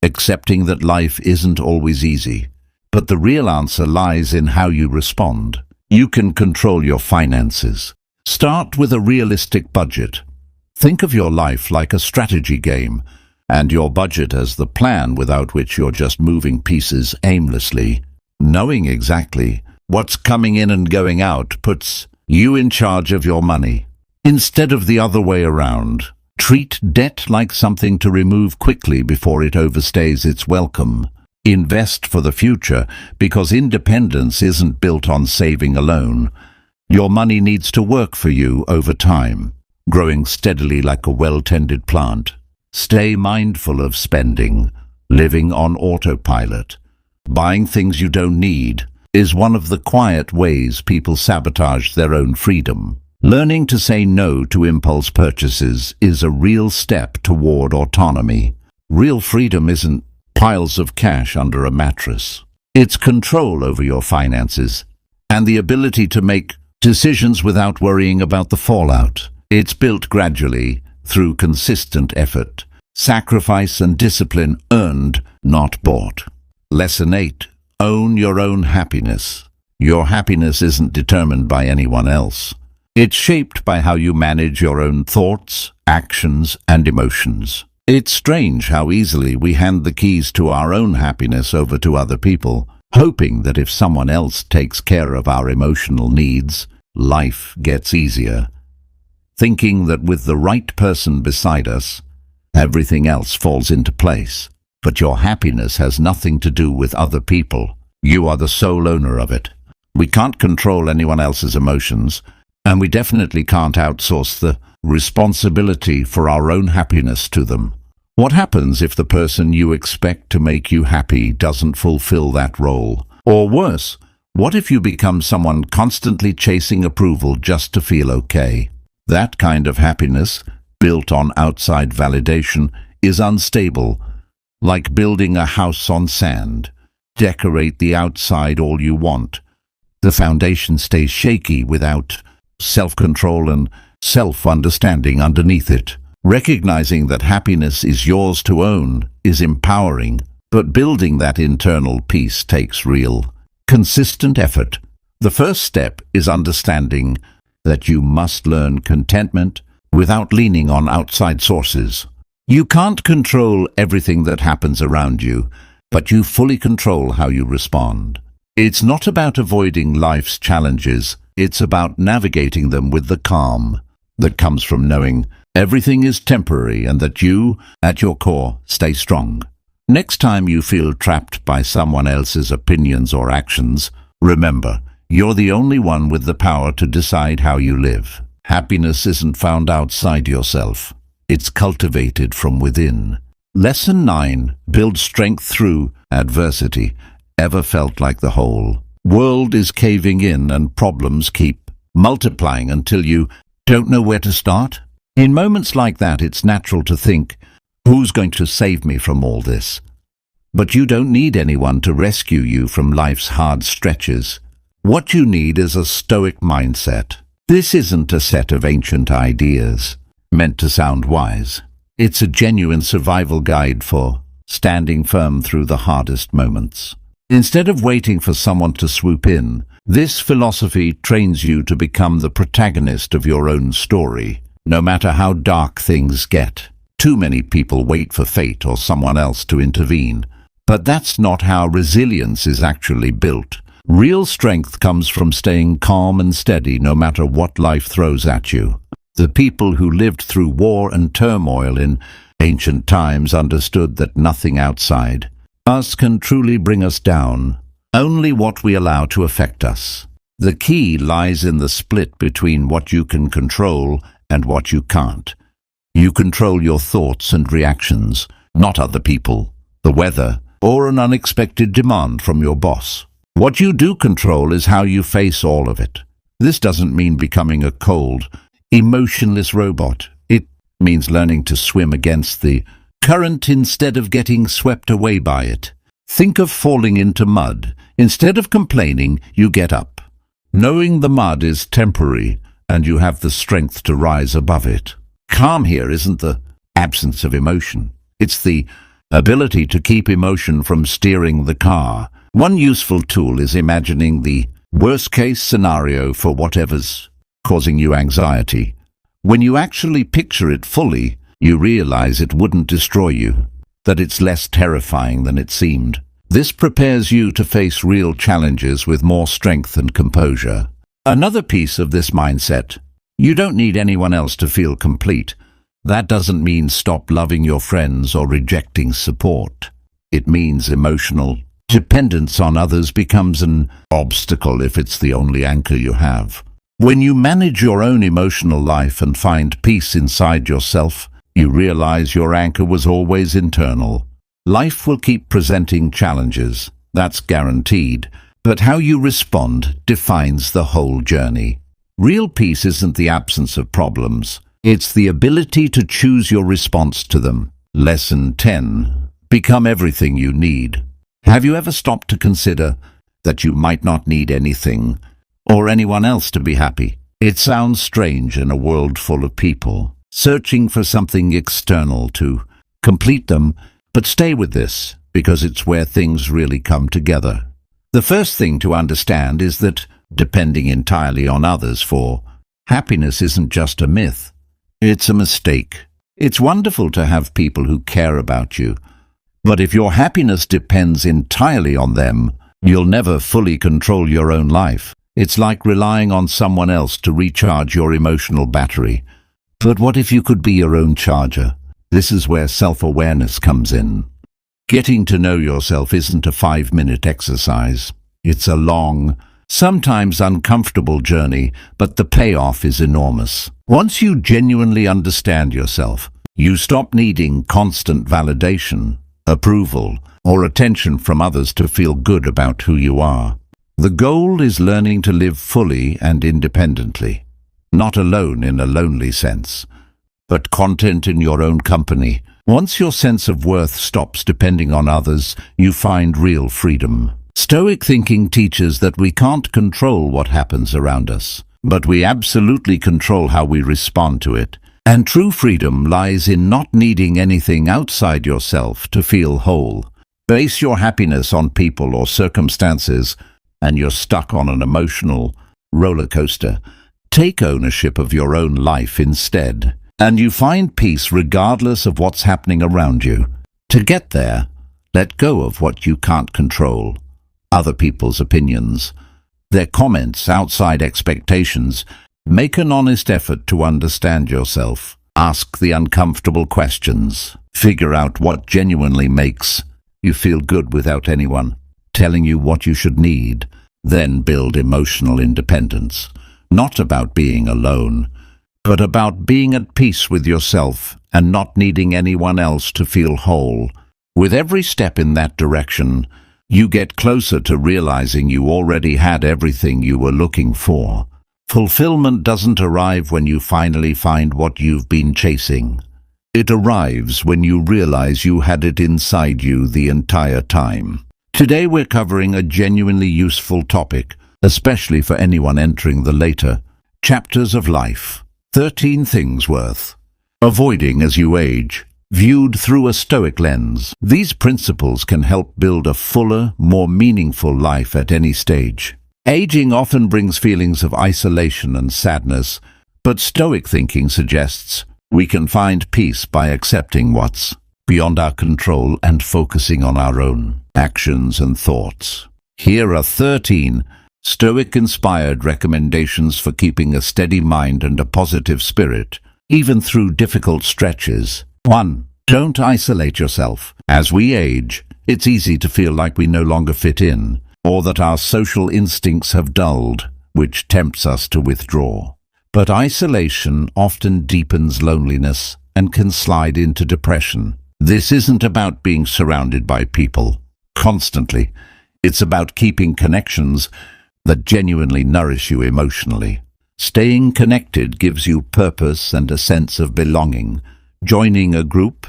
accepting that life isn't always easy. But the real answer lies in how you respond. You can control your finances. Start with a realistic budget. Think of your life like a strategy game, and your budget as the plan without which you're just moving pieces aimlessly. Knowing exactly what's coming in and going out puts you in charge of your money. Instead of the other way around, treat debt like something to remove quickly before it overstays its welcome. Invest for the future, because independence isn't built on saving alone. Your money needs to work for you over time, growing steadily like a well-tended plant. Stay mindful of spending, living on autopilot. Buying things you don't need is one of the quiet ways people sabotage their own freedom. Learning to say no to impulse purchases is a real step toward autonomy. Real freedom isn't piles of cash under a mattress. It's control over your finances and the ability to make decisions without worrying about the fallout. It's built gradually through consistent effort, sacrifice and discipline earned, not bought. Lesson 8. Own your own happiness. Your happiness isn't determined by anyone else. It's shaped by how you manage your own thoughts, actions, and emotions. It's strange how easily we hand the keys to our own happiness over to other people, hoping that if someone else takes care of our emotional needs, life gets easier. Thinking that with the right person beside us, everything else falls into place. But your happiness has nothing to do with other people. You are the sole owner of it. We can't control anyone else's emotions, and we definitely can't outsource the responsibility for our own happiness to them. What happens if the person you expect to make you happy doesn't fulfill that role? Or worse, what if you become someone constantly chasing approval just to feel okay? That kind of happiness, built on outside validation, is unstable, like building a house on sand. Decorate the outside all you want. The foundation stays shaky without self-control and self-understanding underneath it. Recognizing that happiness is yours to own is empowering, but building that internal peace takes real, consistent effort. The first step is understanding that you must learn contentment without leaning on outside sources. You can't control everything that happens around you, but you fully control how you respond. It's not about avoiding life's challenges, it's about navigating them with the calm that comes from knowing everything is temporary and that you, at your core, stay strong. Next time you feel trapped by someone else's opinions or actions, remember, you're the only one with the power to decide how you live. Happiness isn't found outside yourself. It's cultivated from within. Lesson 9. Build strength through adversity. Ever felt like the whole world is caving in and problems keep multiplying until you don't know where to start? In moments like that, it's natural to think, who's going to save me from all this? But you don't need anyone to rescue you from life's hard stretches. What you need is a Stoic mindset. This isn't a set of ancient ideas meant to sound wise. It's a genuine survival guide for standing firm through the hardest moments. Instead of waiting for someone to swoop in, this philosophy trains you to become the protagonist of your own story, no matter how dark things get. Too many people wait for fate or someone else to intervene. But that's not how resilience is actually built. Real strength comes from staying calm and steady no matter what life throws at you. The people who lived through war and turmoil in ancient times understood that nothing outside us can truly bring us down, only what we allow to affect us. The key lies in the split between what you can control and what you can't. You control your thoughts and reactions, not other people, the weather, or an unexpected demand from your boss. What you do control is how you face all of it. This doesn't mean becoming a cold, emotionless robot. It means learning to swim against the current instead of getting swept away by it. Think of falling into mud. Instead of complaining, you get up, knowing the mud is temporary and you have the strength to rise above it. Calm here isn't the absence of emotion. It's the ability to keep emotion from steering the car. One useful tool is imagining the worst-case scenario for whatever's causing you anxiety. When you actually picture it fully, you realize it wouldn't destroy you, that it's less terrifying than it seemed. This prepares you to face real challenges with more strength and composure. Another piece of this mindset: you don't need anyone else to feel complete. That doesn't mean stop loving your friends or rejecting support. It means emotional dependence on others becomes an obstacle if it's the only anchor you have. When you manage your own emotional life and find peace inside yourself, you realize your anchor was always internal. Life will keep presenting challenges, that's guaranteed, but how you respond defines the whole journey. Real peace isn't the absence of problems, it's the ability to choose your response to them. Lesson 10. Become everything you need. Have you ever stopped to consider that you might not need anything or anyone else to be happy? It sounds strange in a world full of people searching for something external to complete them, but stay with this, because it's where things really come together. The first thing to understand is that depending entirely on others for happiness isn't just a myth. It's a mistake. It's wonderful to have people who care about you, but if your happiness depends entirely on them, you'll never fully control your own life. It's like relying on someone else to recharge your emotional battery. But what if you could be your own charger? This is where self-awareness comes in. Getting to know yourself isn't a 5-minute exercise. It's a long, sometimes uncomfortable journey, but the payoff is enormous. Once you genuinely understand yourself, you stop needing constant validation, approval, or attention from others to feel good about who you are. The goal is learning to live fully and independently, not alone in a lonely sense, but content in your own company. Once your sense of worth stops depending on others, you find real freedom. Stoic thinking teaches that we can't control what happens around us, but we absolutely control how we respond to it. And true freedom lies in not needing anything outside yourself to feel whole. Base your happiness on people or circumstances, and you're stuck on an emotional roller coaster. Take ownership of your own life instead, and you find peace regardless of what's happening around you. To get there, let go of what you can't control. Other people's opinions, their comments outside expectations. Make an honest effort to understand yourself. Ask the uncomfortable questions. Figure out what genuinely makes you feel good without anyone telling you what you should need. Then build emotional independence. Not about being alone, but about being at peace with yourself and not needing anyone else to feel whole. With every step in that direction, you get closer to realizing you already had everything you were looking for. Fulfillment doesn't arrive when you finally find what you've been chasing. It arrives when you realize you had it inside you the entire time. Today we're covering a genuinely useful topic, especially for anyone entering the later chapters of life. 13 things worth avoiding as you age, viewed through a Stoic lens. These principles can help build a fuller, more meaningful life at any stage. Aging often brings feelings of isolation and sadness, but Stoic thinking suggests we can find peace by accepting what's beyond our control and focusing on our own actions and thoughts. Here are 13 Stoic-inspired recommendations for keeping a steady mind and a positive spirit, even through difficult stretches. 1. Don't isolate yourself. As we age, it's easy to feel like we no longer fit in, or that our social instincts have dulled, which tempts us to withdraw. But isolation often deepens loneliness and can slide into depression. This isn't about being surrounded by people constantly. It's about keeping connections that genuinely nourish you emotionally. Staying connected gives you purpose and a sense of belonging. Joining a group,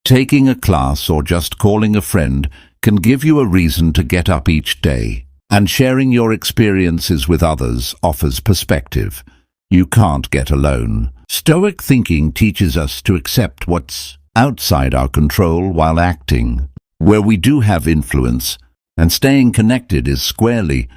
taking a class, or just calling a friend can give you a reason to get up each day. And sharing your experiences with others offers perspective you can't get alone. Stoic thinking teaches us to accept what's outside our control while acting where we do have influence, and staying connected is squarely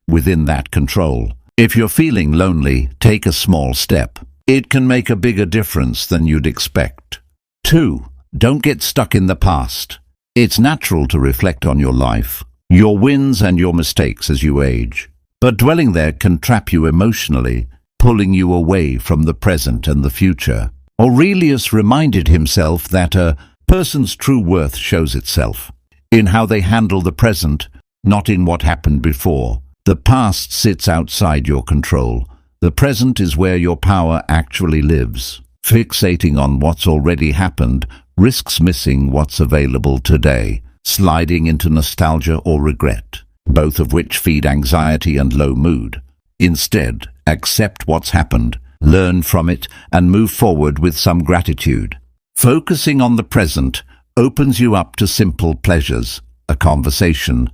within that control. If you're feeling lonely, take a small step. It can make a bigger difference than you'd expect. 2. Don't get stuck in the past. It's natural to reflect on your life, your wins and your mistakes as you age. But dwelling there can trap you emotionally, pulling you away from the present and the future. Aurelius reminded himself that a person's true worth shows itself in how they handle the present, not in what happened before. The past sits outside your control. The present is where your power actually lives. Fixating on what's already happened risks missing what's available today, sliding into nostalgia or regret, both of which feed anxiety and low mood. Instead, accept what's happened, learn from it, and move forward with some gratitude. Focusing on the present opens you up to simple pleasures, a conversation,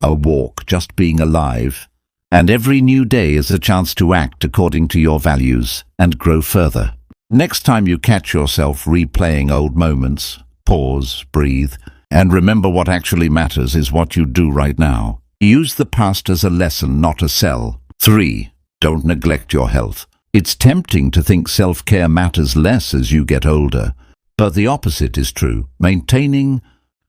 a walk, just being alive. And every new day is a chance to act according to your values and grow further. Next time you catch yourself replaying old moments, pause, breathe, and remember what actually matters is what you do right now. Use the past as a lesson, not a cell. 3. Don't neglect your health. It's tempting to think self-care matters less as you get older, but the opposite is true. Maintaining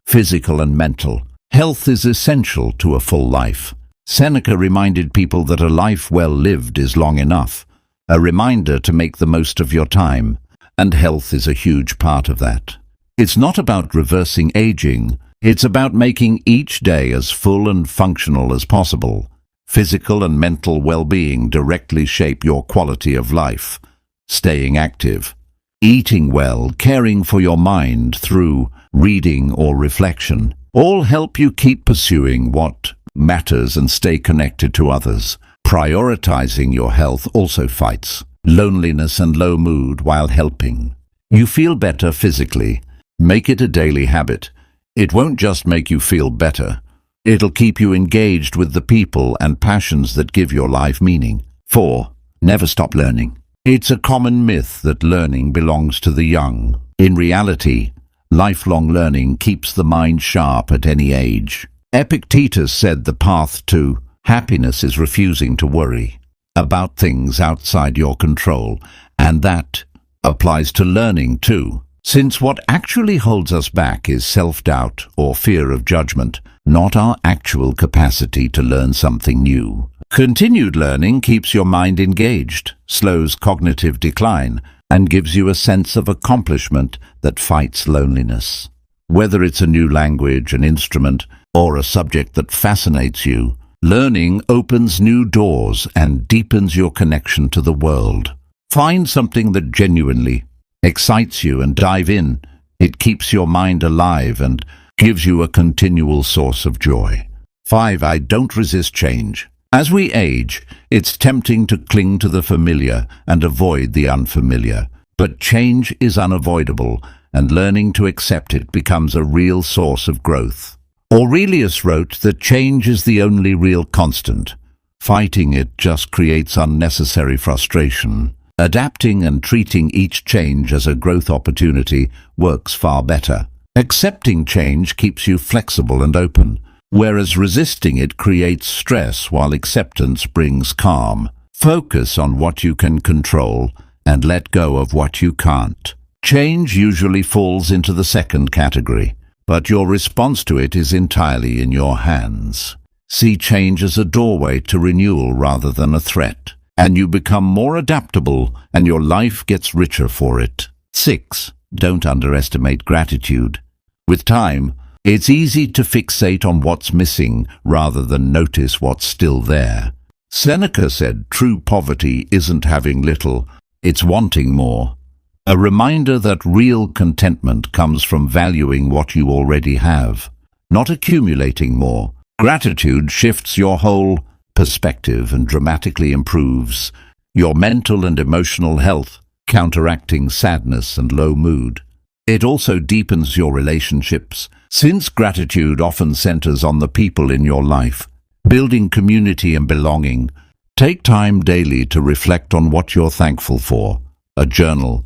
physical and mental health is essential to a full life. Seneca reminded people that a life well lived is long enough, a reminder to make the most of your time, and health is a huge part of that. It's not about reversing aging, it's about making each day as full and functional as possible. Physical and mental well-being directly shape your quality of life. Staying active, eating well, caring for your mind through reading or reflection, all help you keep pursuing what matters and stay connected to others. Prioritizing your health also fights loneliness and low mood while helping you feel better physically. Make it a daily habit. It won't just make you feel better. It'll keep you engaged with the people and passions that give your life meaning. 4. Never stop learning. It's a common myth that learning belongs to the young. In reality, lifelong learning keeps the mind sharp at any age. Epictetus said the path to happiness is refusing to worry. about things outside your control, and that applies to learning too. Since what actually holds us back is self-doubt or fear of judgment, not our actual capacity to learn something new. Continued learning keeps your mind engaged, slows cognitive decline, and gives you a sense of accomplishment that fights loneliness. Whether it's a new language, an instrument, or a subject that fascinates you, learning opens new doors and deepens your connection to the world. Find something that genuinely excites you and dive in. It keeps your mind alive and gives you a continual source of joy. 5. I don't resist change. As we age, it's tempting to cling to the familiar and avoid the unfamiliar. But change is unavoidable, and learning to accept it becomes a real source of growth. Aurelius wrote that change is the only real constant. Fighting it just creates unnecessary frustration. Adapting and treating each change as a growth opportunity works far better. Accepting change keeps you flexible and open, whereas resisting it creates stress while acceptance brings calm. Focus on what you can control and let go of what you can't. Change usually falls into the second category, but your response to it is entirely in your hands. See change as a doorway to renewal rather than a threat, and you become more adaptable and your life gets richer for it. 6. Don't underestimate gratitude. With time, it's easy to fixate on what's missing rather than notice what's still there. Seneca said true poverty isn't having little, it's wanting more. A reminder that real contentment comes from valuing what you already have, not accumulating more. Gratitude shifts your whole perspective and dramatically improves your mental and emotional health, counteracting sadness and low mood. It also deepens your relationships, since gratitude often centers on the people in your life, building community and belonging. Take time daily to reflect on what you're thankful for. A journal,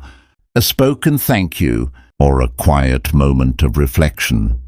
a spoken thank you, or a quiet moment of reflection.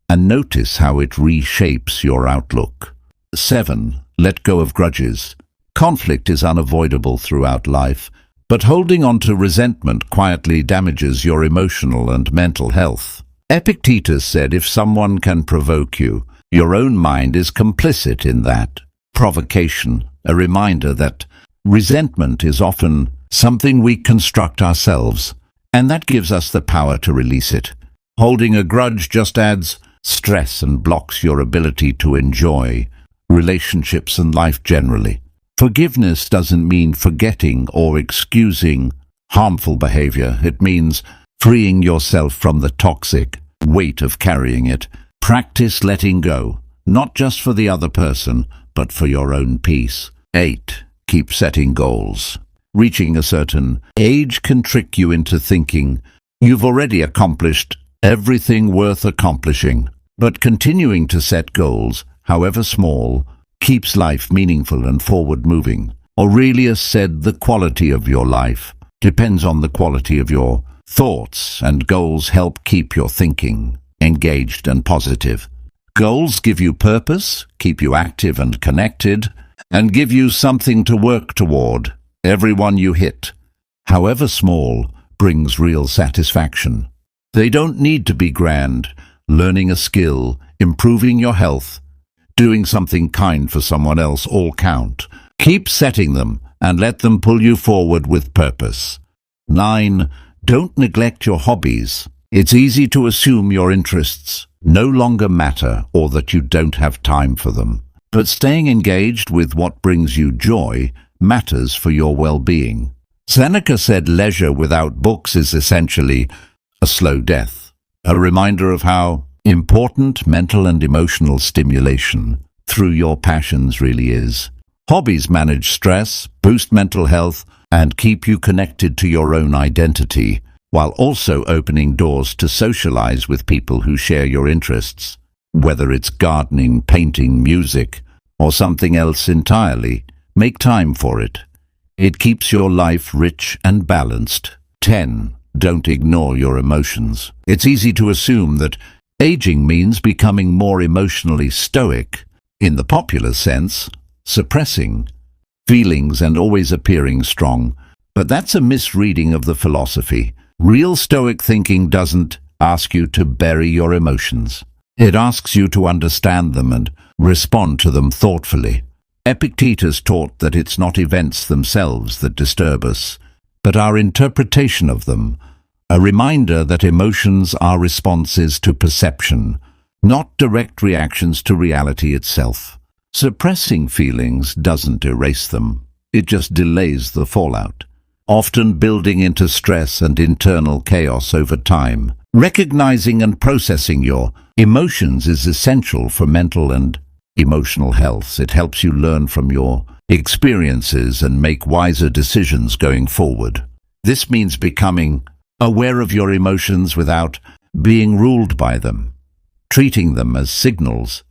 And notice how it reshapes your outlook. 7. Let go of grudges. Conflict is unavoidable throughout life, but holding on to resentment quietly damages your emotional and mental health. Epictetus said if someone can provoke you, your own mind is complicit in that provocation, a reminder that resentment is often something we construct ourselves, and that gives us the power to release it. Holding a grudge just adds stress and blocks your ability to enjoy relationships and life generally. Forgiveness doesn't mean forgetting or excusing harmful behavior. It means freeing yourself from the toxic weight of carrying it. Practice letting go, not just for the other person, but for your own peace. 8. Keep setting goals. Reaching a certain age can trick you into thinking you've already accomplished everything worth accomplishing. But continuing to set goals, however small, keeps life meaningful and forward-moving. Aurelius said the quality of your life depends on the quality of your thoughts, and goals help keep your thinking engaged and positive. Goals give you purpose, keep you active and connected, and give you something to work toward. Every one you hit, however small, brings real satisfaction. They don't need to be grand. Learning a skill, improving your health, doing something kind for someone else all count. Keep setting them and let them pull you forward with purpose. 9. Don't neglect your hobbies. It's easy to assume your interests no longer matter or that you don't have time for them. But staying engaged with what brings you joy matters for your well-being. Seneca said leisure without books is essentially a slow death, a reminder of how important mental and emotional stimulation through your passions really is. Hobbies manage stress, boost mental health, and keep you connected to your own identity, while also opening doors to socialize with people who share your interests. Whether it's gardening, painting, music, or something else entirely, make time for it. It keeps your life rich and balanced. 10. Don't ignore your emotions. It's easy to assume that aging means becoming more emotionally stoic, in the popular sense, suppressing feelings and always appearing strong. But that's a misreading of the philosophy. Real Stoic thinking doesn't ask you to bury your emotions. It asks you to understand them and respond to them thoughtfully. Epictetus taught that it's not events themselves that disturb us, but our interpretation of them, a reminder that emotions are responses to perception, not direct reactions to reality itself. Suppressing feelings doesn't erase them, it just delays the fallout, often building into stress and internal chaos over time. Recognizing and processing your emotions is essential for mental and emotional health. It helps you learn from your experiences and make wiser decisions going forward. This means becoming aware of your emotions without being ruled by them, treating them as signals,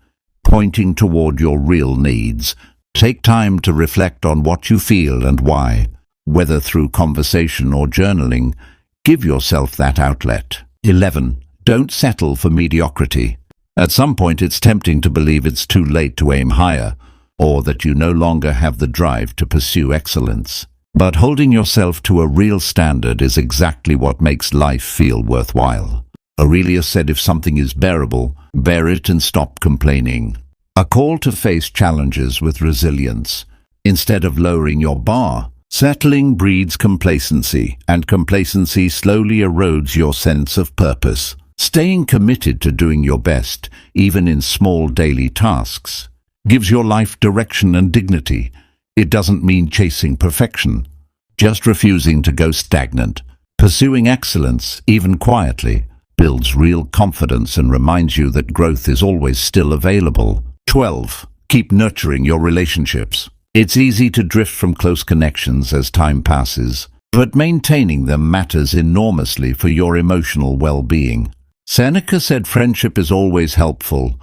pointing toward your real needs. Take time to reflect on what you feel and why, whether through conversation or journaling. Give yourself that outlet. 11. Don't settle for mediocrity. At some point it's tempting to believe it's too late to aim higher, or that you no longer have the drive to pursue excellence. But holding yourself to a real standard is exactly what makes life feel worthwhile. Aurelius said, if something is bearable, bear it and stop complaining. A call to face challenges with resilience. Instead of lowering your bar, settling breeds complacency, and complacency slowly erodes your sense of purpose. Staying committed to doing your best, even in small daily tasks, gives your life direction and dignity. It doesn't mean chasing perfection, just refusing to go stagnant. Pursuing excellence, even quietly, builds real confidence and reminds you that growth is always still available. 12. Keep nurturing your relationships. It's easy to drift from close connections as time passes, but maintaining them matters enormously for your emotional well-being. Seneca said friendship is always helpful,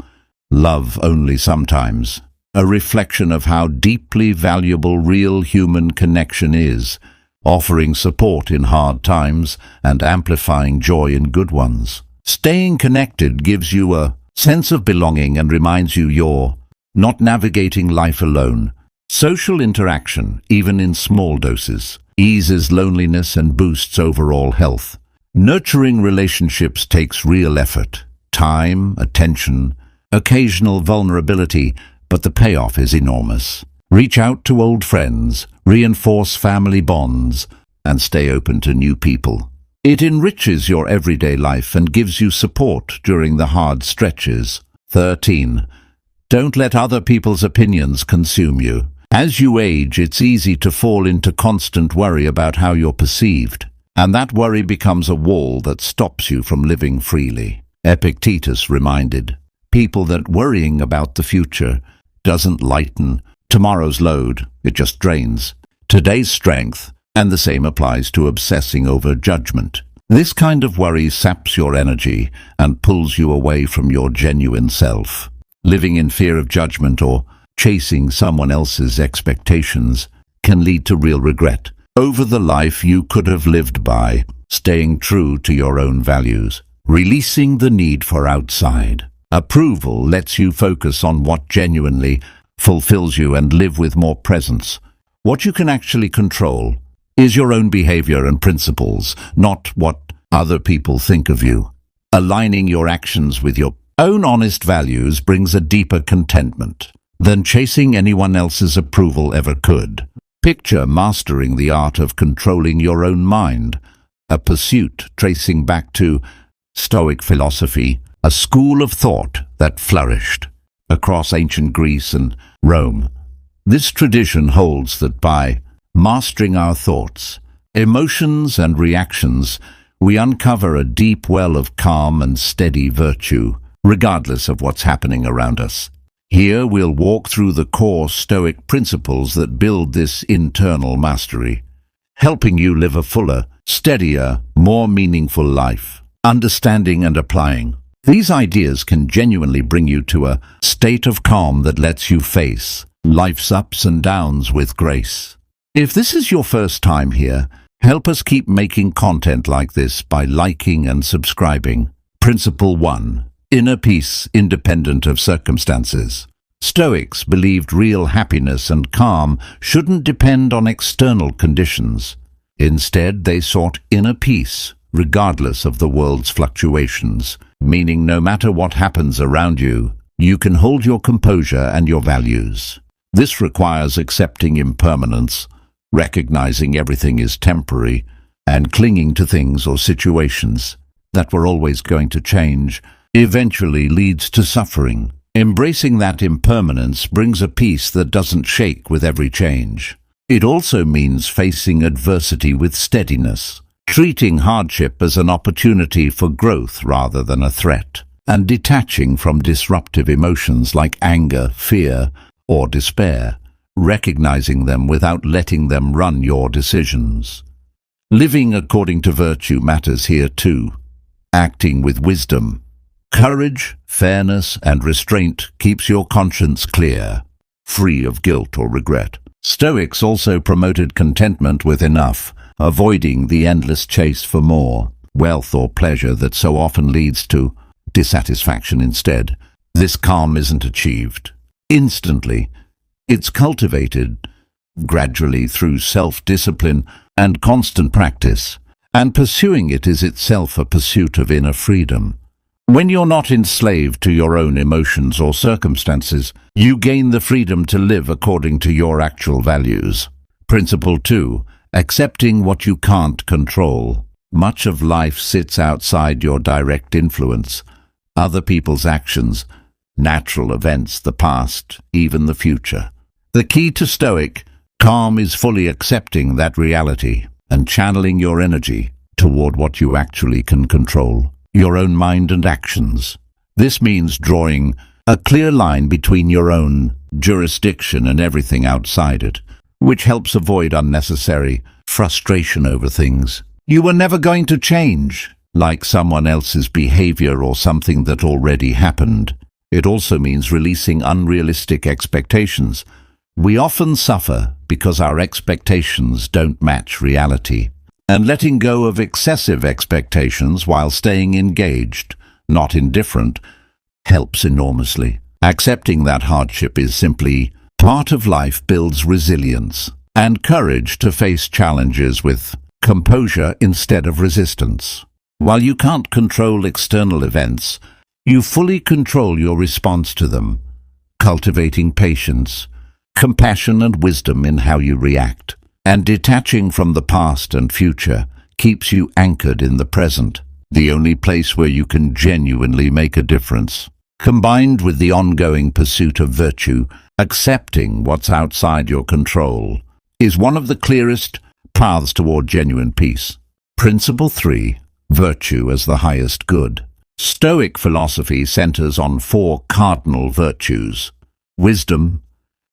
love only sometimes. A reflection of how deeply valuable real human connection is, offering support in hard times and amplifying joy in good ones. Staying connected gives you a sense of belonging and reminds you you're not navigating life alone. Social interaction, even in small doses, eases loneliness and boosts overall health. Nurturing relationships takes real effort, time, attention, occasional vulnerability, but the payoff is enormous. Reach out to old friends, reinforce family bonds, and stay open to new people. It enriches your everyday life and gives you support during the hard stretches. 13. Don't let other people's opinions consume you. As you age, it's easy to fall into constant worry about how you're perceived, and that worry becomes a wall that stops you from living freely. Epictetus reminded people that worrying about the future doesn't lighten tomorrow's load, it just drains today's strength, and the same applies to obsessing over judgment. This kind of worry saps your energy and pulls you away from your genuine self. Living in fear of judgment or chasing someone else's expectations can lead to real regret over the life you could have lived by. Staying true to your own values, releasing the need for outside approval lets you focus on what genuinely fulfills you and live with more presence. What you can actually control is your own behavior and principles, not what other people think of you. Aligning your actions with your own honest values brings a deeper contentment than chasing anyone else's approval ever could. Picture mastering the art of controlling your own mind, a pursuit tracing back to Stoic philosophy, a school of thought that flourished across ancient Greece and Rome. This tradition holds that by mastering our thoughts, emotions and reactions, we uncover a deep well of calm and steady virtue, regardless of what's happening around us. Here we'll walk through the core Stoic principles that build this internal mastery, helping you live a fuller, steadier, more meaningful life. Understanding and applying. These ideas can genuinely bring you to a state of calm that lets you face life's ups and downs with grace. If this is your first time here, help us keep making content like this by liking and subscribing. Principle 1. Inner peace independent of circumstances. Stoics believed real happiness and calm shouldn't depend on external conditions. Instead, they sought inner peace, regardless of the world's fluctuations, meaning no matter what happens around you, you can hold your composure and your values. This requires accepting impermanence, recognizing everything is temporary, and clinging to things or situations that were always going to change eventually leads to suffering. Embracing that impermanence brings a peace that doesn't shake with every change. It also means facing adversity with steadiness, treating hardship as an opportunity for growth rather than a threat, and detaching from disruptive emotions like anger, fear, or despair, recognizing them without letting them run your decisions. Living according to virtue matters here too. Acting with wisdom, courage, fairness, and restraint keeps your conscience clear, free of guilt or regret. Stoics also promoted contentment with enough, avoiding the endless chase for more, wealth or pleasure that so often leads to dissatisfaction instead. This calm isn't achieved instantly. It's cultivated gradually through self-discipline and constant practice, and pursuing it is itself a pursuit of inner freedom. When you're not enslaved to your own emotions or circumstances, you gain the freedom to live according to your actual values. Principle 2. Accepting what you can't control. Much of life sits outside your direct influence. Other people's actions, natural events, the past, even the future. The key to Stoic calm is fully accepting that reality and channeling your energy toward what you actually can control, your own mind and actions. This means drawing a clear line between your own jurisdiction and everything outside it, which helps avoid unnecessary frustration over things you were never going to change, like someone else's behavior or something that already happened. It also means releasing unrealistic expectations. We often suffer because our expectations don't match reality, and letting go of excessive expectations while staying engaged, not indifferent, helps enormously. Accepting that hardship is simply part of life builds resilience and courage to face challenges with composure instead of resistance. While you can't control external events, you fully control your response to them, cultivating patience, compassion and wisdom in how you react, and detaching from the past and future keeps you anchored in the present, the only place where you can genuinely make a difference. Combined with the ongoing pursuit of virtue, accepting what's outside your control is one of the clearest paths toward genuine peace. Principle 3. Virtue as the highest good. Stoic philosophy centers on 4 cardinal virtues: wisdom,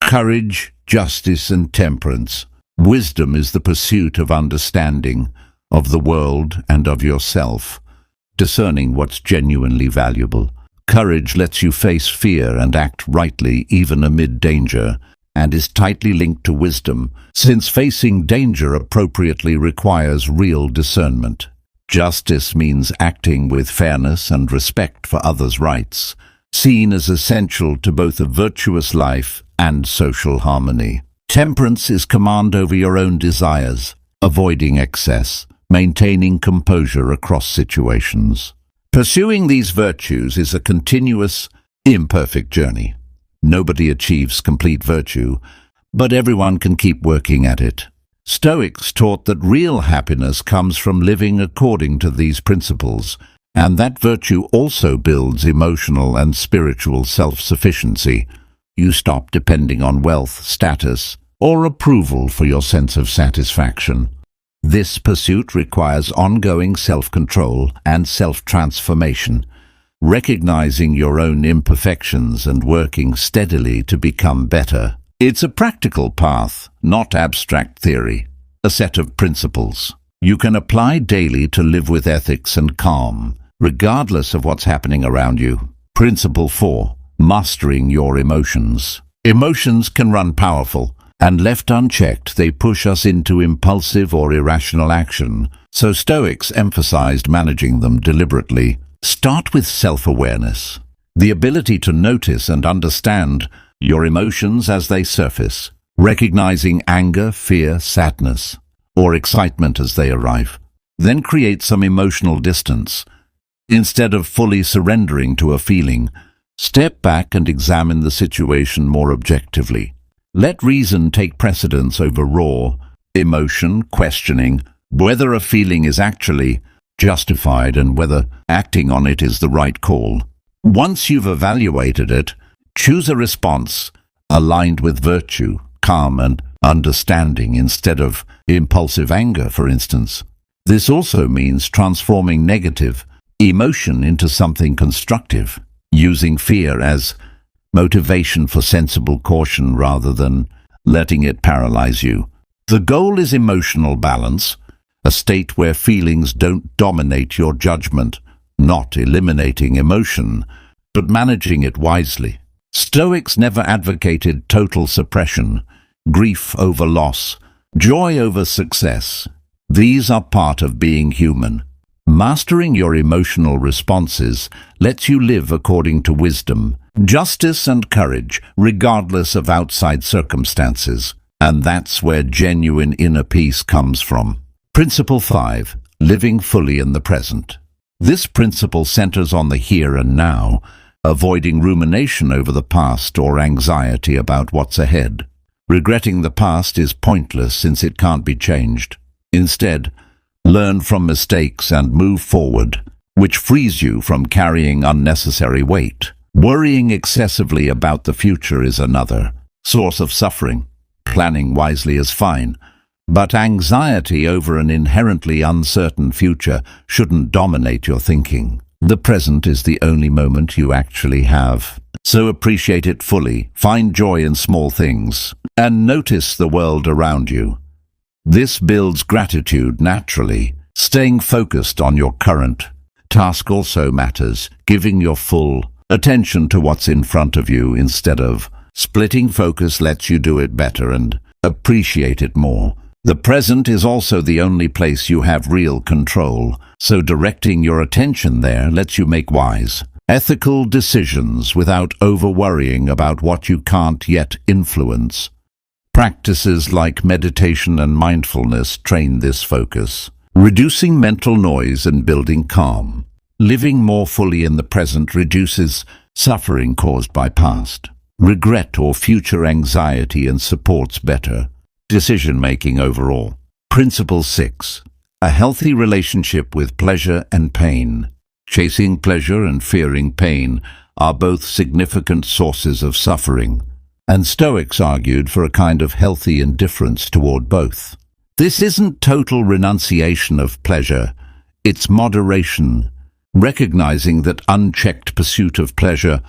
courage, justice, and temperance. Wisdom is the pursuit of understanding of the world and of yourself, discerning what's genuinely valuable. Courage lets you face fear and act rightly even amid danger, and is tightly linked to wisdom, since facing danger appropriately requires real discernment. Justice means acting with fairness and respect for others' rights, seen as essential to both a virtuous life and social harmony. Temperance is command over your own desires, avoiding excess, maintaining composure across situations. Pursuing these virtues is a continuous, imperfect journey. Nobody achieves complete virtue, but everyone can keep working at it. Stoics taught that real happiness comes from living according to these principles, and that virtue also builds emotional and spiritual self-sufficiency. You stop depending on wealth, status, or approval for your sense of satisfaction. This pursuit requires ongoing self-control and self-transformation, recognizing your own imperfections and working steadily to become better. It's a practical path, not abstract theory, a set of principles you can apply daily to live with ethics and calm, regardless of what's happening around you. Principle 4. Mastering your emotions. Emotions can run powerful, and left unchecked, they push us into impulsive or irrational action, so Stoics emphasized managing them deliberately. Start with self-awareness, the ability to notice and understand your emotions as they surface, recognizing anger, fear, sadness, or excitement as they arrive. Then create some emotional distance. Instead of fully surrendering to a feeling, step back and examine the situation more objectively. Let reason take precedence over raw emotion, questioning whether a feeling is actually justified and whether acting on it is the right call. Once you've evaluated it, choose a response aligned with virtue, calm and understanding instead of impulsive anger, for instance. This also means transforming negative emotion into something constructive, using fear as motivation for sensible caution rather than letting it paralyze you. The goal is emotional balance, a state where feelings don't dominate your judgment, not eliminating emotion, but managing it wisely. Stoics never advocated total suppression, grief over loss, joy over success. These are part of being human. Mastering your emotional responses lets you live according to wisdom, justice and courage, regardless of outside circumstances. And that's where genuine inner peace comes from. Principle 5. Living fully in the present. This principle centers on the here and now, avoiding rumination over the past or anxiety about what's ahead. Regretting the past is pointless since it can't be changed. Instead, learn from mistakes and move forward, which frees you from carrying unnecessary weight. Worrying excessively about the future is another source of suffering. Planning wisely is fine, but anxiety over an inherently uncertain future shouldn't dominate your thinking. The present is the only moment you actually have, so appreciate it fully, find joy in small things, and notice the world around you. This builds gratitude naturally. Staying focused on your current task also matters, giving your full attention to what's in front of you instead of splitting focus lets you do it better and appreciate it more. The present is also the only place you have real control, so directing your attention there lets you make wise, ethical decisions without over-worrying about what you can't yet influence. Practices like meditation and mindfulness train this focus, reducing mental noise and building calm. Living more fully in the present reduces suffering caused by past regret or future anxiety and supports better decision-making overall. Principle 6. A healthy relationship with pleasure and pain. Chasing pleasure and fearing pain are both significant sources of suffering, and Stoics argued for a kind of healthy indifference toward both. This isn't total renunciation of pleasure, it's moderation, recognizing that unchecked pursuit of pleasure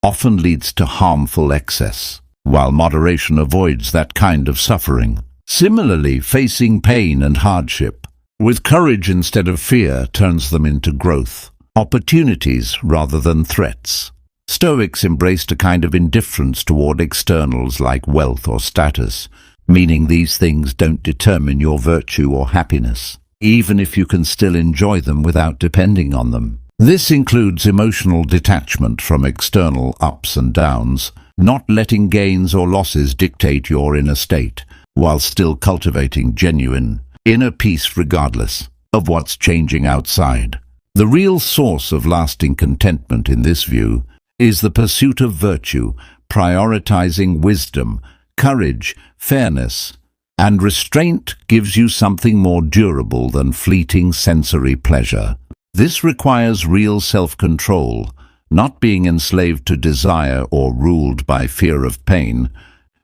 often leads to harmful excess, while moderation avoids that kind of suffering. Similarly, facing pain and hardship with courage instead of fear turns them into growth, opportunities rather than threats. Stoics embraced a kind of indifference toward externals like wealth or status, meaning these things don't determine your virtue or happiness, even if you can still enjoy them without depending on them. This includes emotional detachment from external ups and downs, not letting gains or losses dictate your inner state, while still cultivating genuine inner peace regardless of what's changing outside. The real source of lasting contentment in this view is the pursuit of virtue, prioritizing wisdom, courage, fairness, and restraint gives you something more durable than fleeting sensory pleasure. This requires real self-control, not being enslaved to desire or ruled by fear of pain,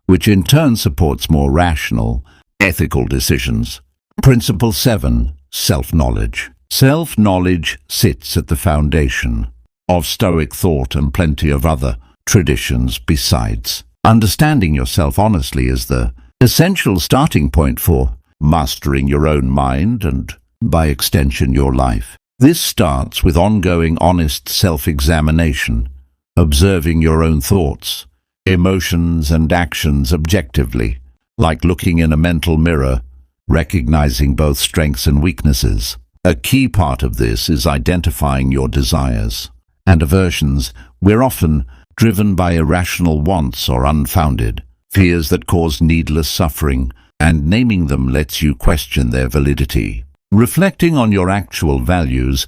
which in turn supports more rational, ethical decisions. Principle 7. Self-knowledge. Self-knowledge sits at the foundation of Stoic thought and plenty of other traditions besides. Understanding yourself honestly is the essential starting point for mastering your own mind and, by extension, your life. This starts with ongoing honest self-examination, observing your own thoughts, emotions and actions objectively, like looking in a mental mirror, recognizing both strengths and weaknesses. A key part of this is identifying your desires and aversions. We're often driven by irrational wants or unfounded fears that cause needless suffering, and naming them lets you question their validity. Reflecting on your actual values,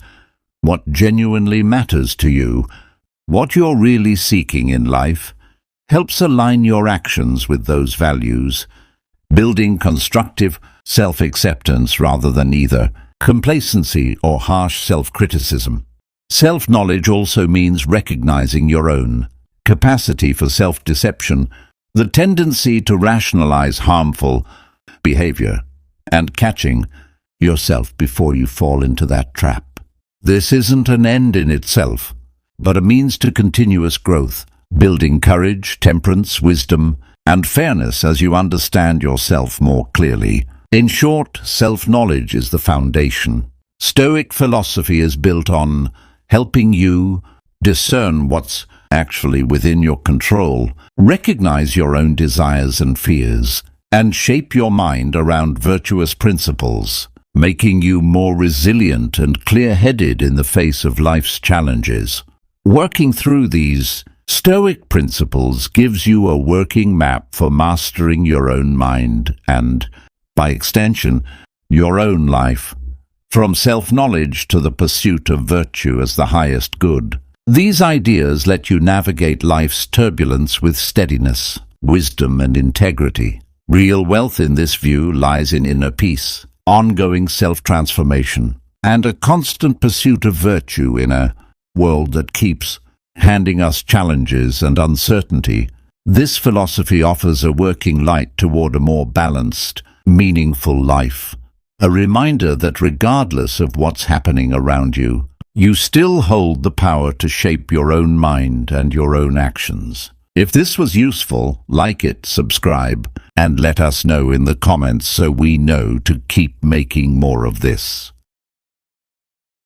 what genuinely matters to you, what you're really seeking in life, helps align your actions with those values, building constructive self-acceptance rather than either complacency or harsh self-criticism. Self-knowledge also means recognizing your own capacity for self-deception, the tendency to rationalize harmful behavior, and catching yourself before you fall into that trap. This isn't an end in itself, but a means to continuous growth, building courage, temperance, wisdom, and fairness as you understand yourself more clearly. In short, self-knowledge is the foundation. Stoic philosophy is built on helping you discern what's actually within your control, recognize your own desires and fears, and shape your mind around virtuous principles, making you more resilient and clear-headed in the face of life's challenges. Working through these Stoic principles gives you a working map for mastering your own mind and, by extension, your own life, from self-knowledge to the pursuit of virtue as the highest good. These ideas let you navigate life's turbulence with steadiness, wisdom, and integrity. Real wealth in this view lies in inner peace, ongoing self-transformation, and a constant pursuit of virtue in a world that keeps handing us challenges and uncertainty. This philosophy offers a working light toward a more balanced, meaningful life, a reminder that regardless of what's happening around you, you still hold the power to shape your own mind and your own actions. If this was useful, like it, subscribe, and let us know in the comments so we know to keep making more of this.